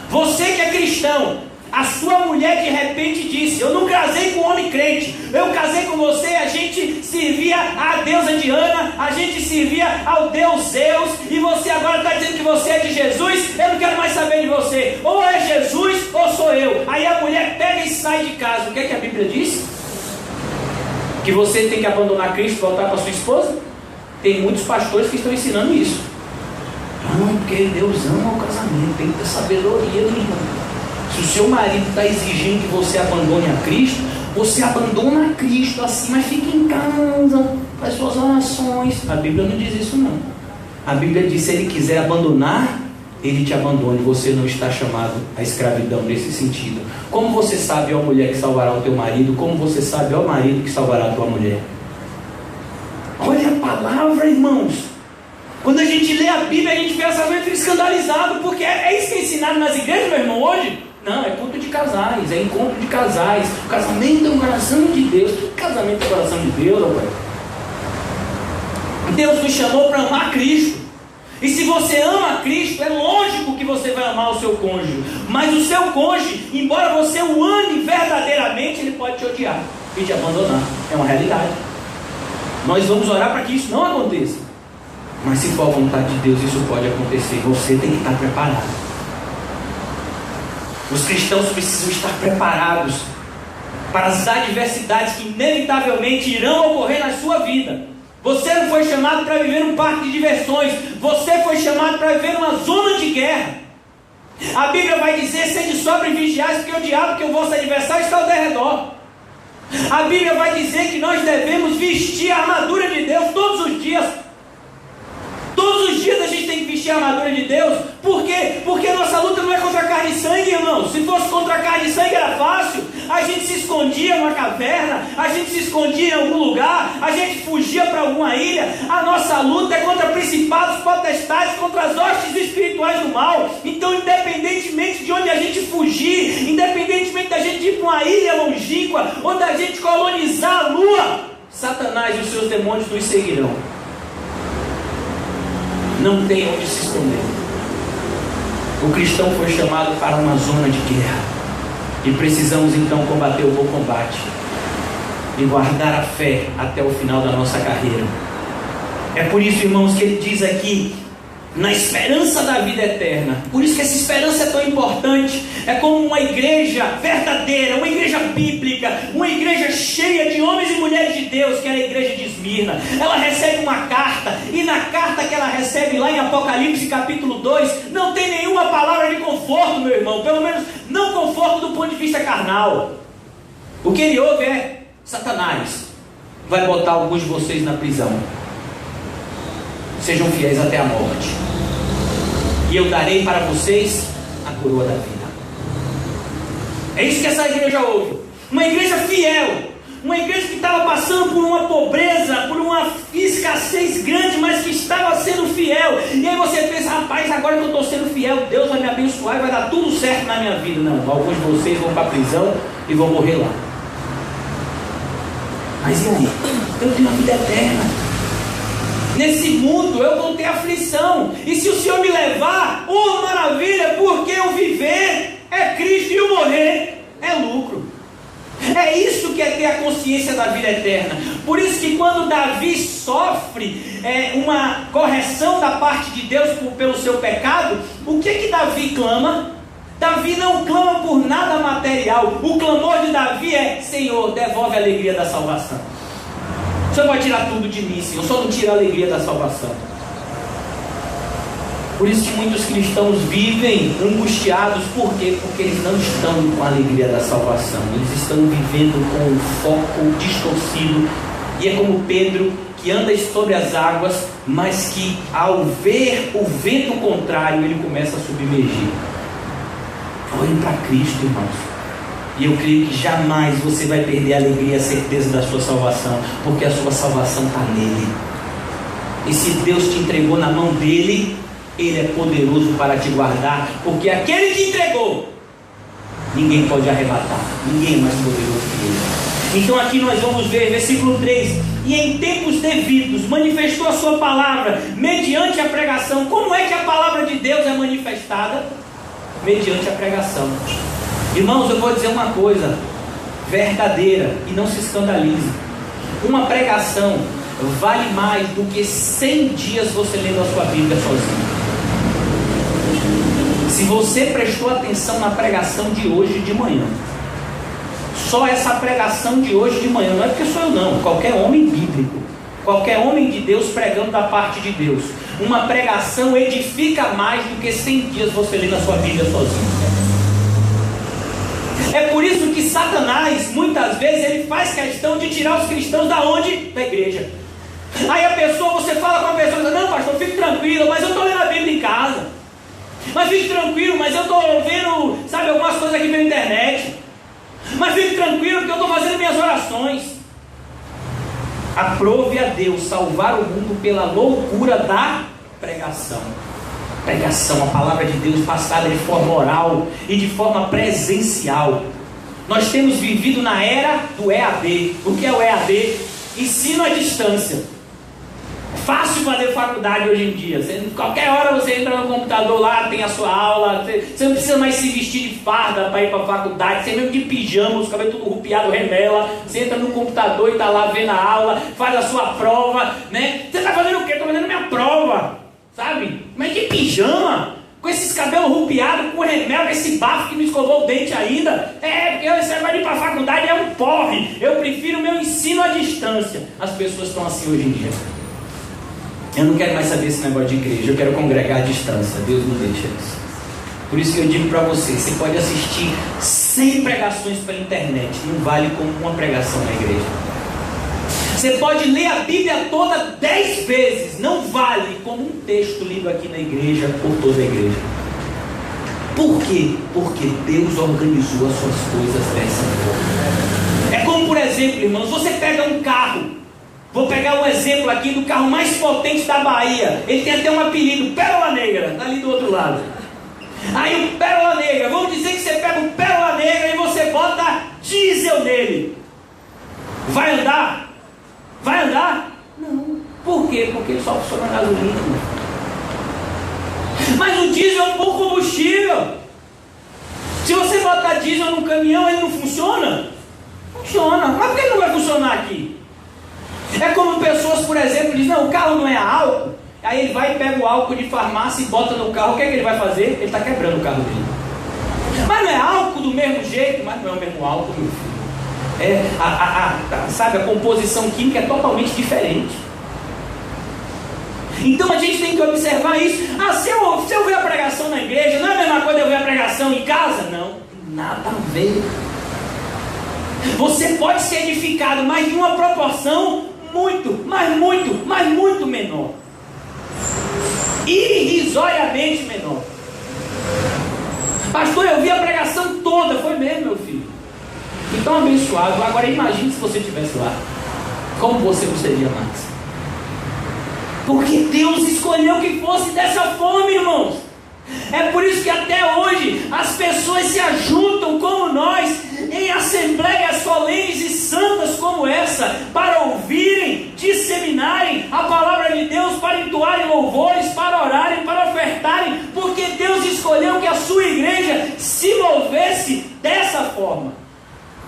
Você que é cristão, a sua mulher de repente disse: eu não casei com um homem crente, eu casei com você, a gente servia a deusa Diana, a gente servia ao Deus Zeus, e você agora está dizendo que você é de Jesus. Eu não quero mais saber de você, ou é Jesus ou sou eu. Aí a mulher pega e sai de casa. O que é que a Bíblia diz? Que você tem que abandonar Cristo e voltar para sua esposa? Tem muitos pastores que estão ensinando isso. Não, porque Deus ama o casamento, tem que ter sabedoria, meu irmão. Se o seu marido está exigindo que você abandone a Cristo, você abandona a Cristo assim, mas fica em casa, faz suas orações. A Bíblia não diz isso não. A Bíblia diz: se ele quiser abandonar, ele te abandone. Você não está chamado à escravidão nesse sentido. Como você sabe, ó mulher, que salvará o teu marido? Como você sabe, ó marido, que salvará a tua mulher? Olha a palavra, irmãos. Quando a gente lê a Bíblia, a gente vê essa coisa, fica escandalizado, porque é isso que é ensinado nas igrejas, meu irmão, hoje. Não, é culto de casais, é encontro de casais. O casamento é um coração de Deus. Que casamento é o coração de Deus, rapaz? Deus nos chamou para amar Cristo. E se você ama Cristo, é lógico que você vai amar o seu cônjuge. Mas o seu cônjuge, embora você o ame verdadeiramente, ele pode te odiar. e te abandonar. É uma realidade. Nós vamos orar para que isso não aconteça. Mas se for a vontade de Deus, isso pode acontecer. Você tem que estar preparado. Os cristãos precisam estar preparados para as adversidades que inevitavelmente irão ocorrer na sua vida. Você não foi chamado para viver um parque de diversões. Você foi chamado para viver uma zona de guerra. A Bíblia vai dizer: sede sóbrios e vigiais, porque o diabo, que é o vosso adversário, está ao derredor. A Bíblia vai dizer que nós devemos vestir a armadura de Deus todos os dias. Todos os dias a gente tem que vestir a armadura de Deus. Por quê? Porque a nossa luta não é contra carne e sangue, irmão. Se fosse contra carne e sangue era fácil. A gente se escondia numa caverna, a gente se escondia em algum lugar, a gente fugia para alguma ilha. A nossa luta é contra principados, potestades, contra as hostes espirituais do mal. Então, independentemente de onde a gente fugir, independentemente da gente ir para uma ilha longínqua, ou da gente colonizar a lua, Satanás e os seus demônios nos seguirão. Não tem onde se esconder. O cristão foi chamado para uma zona de guerra. E precisamos então combater o bom combate. E guardar a fé até o final da nossa carreira. É por isso, irmãos, que ele diz aqui: na esperança da vida eterna. Por isso que essa esperança é tão importante. É como uma igreja verdadeira, uma igreja bíblica, uma igreja cheia de homens e mulheres de Deus, que era a igreja de Esmirna. Ela recebe uma carta, e na carta que ela recebe lá em Apocalipse capítulo 2, não tem nenhuma palavra de conforto, meu irmão. Pelo menos não conforto do ponto de vista carnal. O que ele ouve é: Satanás vai botar alguns de vocês na prisão. Sejam fiéis até a morte, e eu darei para vocês a coroa da vida. É isso que essa igreja ouve. Uma igreja fiel, uma igreja que estava passando por uma pobreza, por uma escassez grande, mas que estava sendo fiel. E aí você pensa: rapaz, agora que eu estou sendo fiel, Deus vai me abençoar e vai dar tudo certo na minha vida. Não, alguns de vocês vão para a prisão e vão morrer lá. Mas e aí? Eu tenho a vida eterna. Nesse mundo eu vou ter aflição. E se o Senhor me levar, oh maravilha, porque o viver é Cristo e o morrer é lucro. É isso que é ter a consciência da vida eterna. Por isso que quando Davi sofre uma correção da parte de Deus pelo seu pecado, o que Davi clama? Davi não clama por nada material. O clamor de Davi é: Senhor, devolve a alegria da salvação. O Senhor vai tirar tudo de mim, Senhor, só não tira a alegria da salvação. Por isso que muitos cristãos vivem angustiados. Por quê? Porque eles não estão com a alegria da salvação. Eles estão vivendo com o foco distorcido. E é como Pedro, que anda sobre as águas, mas que ao ver o vento contrário, ele começa a submergir. Olhem para Cristo, irmãos. E eu creio que jamais você vai perder a alegria e a certeza da sua salvação, porque a sua salvação está nele. E se Deus te entregou na mão dele, ele é poderoso para te guardar, porque aquele que entregou, ninguém pode arrebatar. Ninguém é mais poderoso que ele. Então aqui nós vamos ver, versículo 3: e em tempos devidos manifestou a sua palavra mediante a pregação. Como é que a palavra de Deus é manifestada? Mediante a pregação. Irmãos, eu vou dizer uma coisa verdadeira, e não se escandalize: uma pregação vale mais do que 100 dias você lendo a sua Bíblia sozinho. Se você prestou atenção na pregação de hoje de manhã, só essa pregação de hoje de manhã, não é porque sou eu não, qualquer homem bíblico, qualquer homem de Deus pregando da parte de Deus, uma pregação edifica mais do que 100 dias você lendo a sua Bíblia sozinho. É por isso que Satanás, muitas vezes, ele faz questão de tirar os cristãos da onde? Da igreja. Aí a pessoa, você fala com a pessoa, não pastor, fique tranquilo, mas eu estou lendo a Bíblia em casa. Mas fique tranquilo, mas eu estou vendo, sabe, algumas coisas aqui pela internet. Mas fique tranquilo, porque eu estou fazendo minhas orações. Aprove a Deus salvar o mundo pela loucura da pregação. Pregação, a palavra de Deus passada de forma oral e de forma presencial. Nós temos vivido na era do EAD. O que é o EAD? Ensino à distância. Fácil fazer faculdade hoje em dia. Qualquer hora você entra no computador lá, tem a sua aula. Você não precisa mais se vestir de farda para ir para a faculdade. Você mesmo de pijama, os cabelos tudo rupiado, remela. Você entra no computador e está lá vendo a aula, faz a sua prova, né? Você está fazendo o quê? Estou fazendo minha prova, sabe? Mas de pijama, com esses cabelos rupiados, com remela, com esse bafo que não escovou o dente ainda. Porque você vai ir para a faculdade é um porre. Eu prefiro o meu ensino à distância. As pessoas estão assim hoje em dia. Eu não quero mais saber esse negócio de igreja, eu quero congregar à distância. Deus não deixa isso. Por isso que eu digo para você, você pode assistir 100 pregações pela internet, não vale como uma pregação na igreja. Você pode ler a Bíblia toda 10 vezes, não vale como um texto lido aqui na igreja, por toda a igreja. Por quê? Porque Deus organizou as suas coisas dessa forma. É como, por exemplo, irmãos, você pega um carro. Vou pegar um exemplo aqui do carro mais potente da Bahia. Ele tem até um apelido, Pérola Negra, está ali do outro lado. Aí o Pérola Negra, vamos dizer que você pega o Pérola Negra e você bota diesel nele. Vai andar? Vai andar? Não. Por quê? Porque ele só funciona na gasolina. Mas o diesel é um bom combustível. Se você botar diesel no caminhão, ele não funciona? Funciona. Mas por que ele não vai funcionar aqui? É como pessoas, por exemplo, dizem, não, o carro não é a álcool. Aí ele vai e pega o álcool de farmácia e bota no carro. O que é que ele vai fazer? Ele está quebrando o carro dele. Mas não é álcool do mesmo jeito? Mas não é o mesmo álcool, meu filho. Sabe, a composição química é totalmente diferente. Então a gente tem que observar isso. Se eu ver a pregação na igreja, não é a mesma coisa eu ver a pregação em casa? Não, nada a ver. Você pode ser edificado, mas de uma proporção muito menor. Irrisoriamente menor. Pastor, eu vi a pregação toda. Foi mesmo, meu filho. Então abençoado. Agora imagine se você estivesse lá. Como você gostaria mais? Porque Deus escolheu que fosse dessa forma, irmãos. É por isso que até hoje as pessoas se ajuntam como nós em assembleias solenes e santas como essa, para ouvirem, disseminarem a palavra de Deus, para entoarem louvores, para orarem, para ofertarem, porque Deus escolheu que a sua igreja se movesse dessa forma.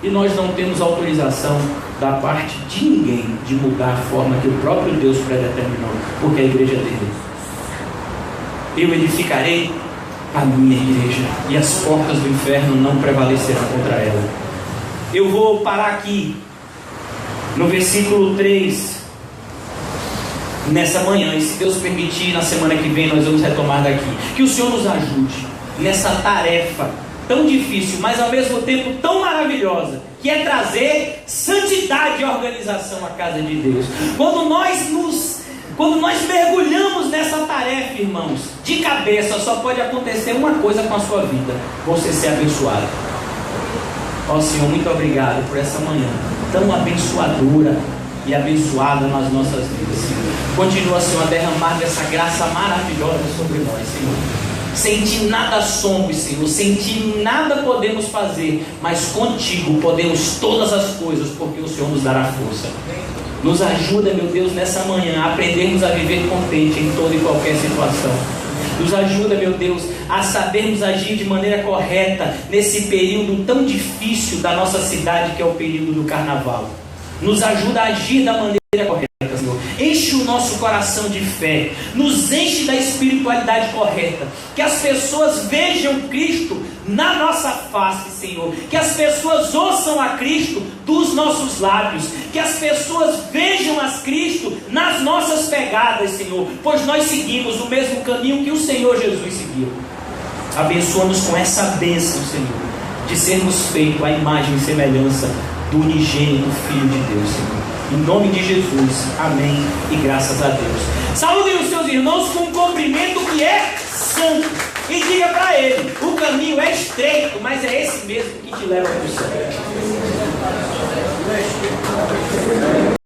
E nós não temos autorização da parte de ninguém de mudar a forma que o próprio Deus predeterminou, porque a igreja é dele. Eu edificarei a minha igreja, e as portas do inferno não prevalecerão contra ela. Eu vou parar aqui no versículo 3 nessa manhã, e se Deus permitir, na semana que vem nós vamos retomar daqui. Que o Senhor nos ajude nessa tarefa tão difícil, mas ao mesmo tempo tão maravilhosa, que é trazer santidade e organização à casa de Deus. Quando nós mergulhamos nessa tarefa, irmãos, de cabeça, só pode acontecer uma coisa com a sua vida: você ser abençoado. Ó Senhor, muito obrigado por essa manhã tão abençoadora e abençoada nas nossas vidas, Senhor. Continua, Senhor, a derramar dessa graça maravilhosa sobre nós, Senhor. Sem ti nada somos, Senhor. Sem ti nada podemos fazer, mas contigo podemos todas as coisas, porque o Senhor nos dará força. Nos ajuda, meu Deus, nessa manhã a aprendermos a viver contente em toda e qualquer situação. Nos ajuda, meu Deus, a sabermos agir de maneira correta nesse período tão difícil da nossa cidade, que é o período do carnaval. Nos ajuda a agir da maneira correta, Senhor. Enche o nosso coração de fé. Nos enche da espiritualidade correta. Que as pessoas vejam Cristo na nossa face, Senhor. Que as pessoas ouçam a Cristo dos nossos lábios. Que as pessoas vejam a Cristo nas nossas pegadas, Senhor. Pois nós seguimos o mesmo caminho que o Senhor Jesus seguiu. Abençoa-nos com essa bênção, Senhor, de sermos feitos à imagem e semelhança do unigênito Filho de Deus, Senhor. Em nome de Jesus, amém e graças a Deus. Saúdem os seus irmãos com um cumprimento que é santo. E diga para ele: o caminho é estreito, mas é esse mesmo que te leva para o céu.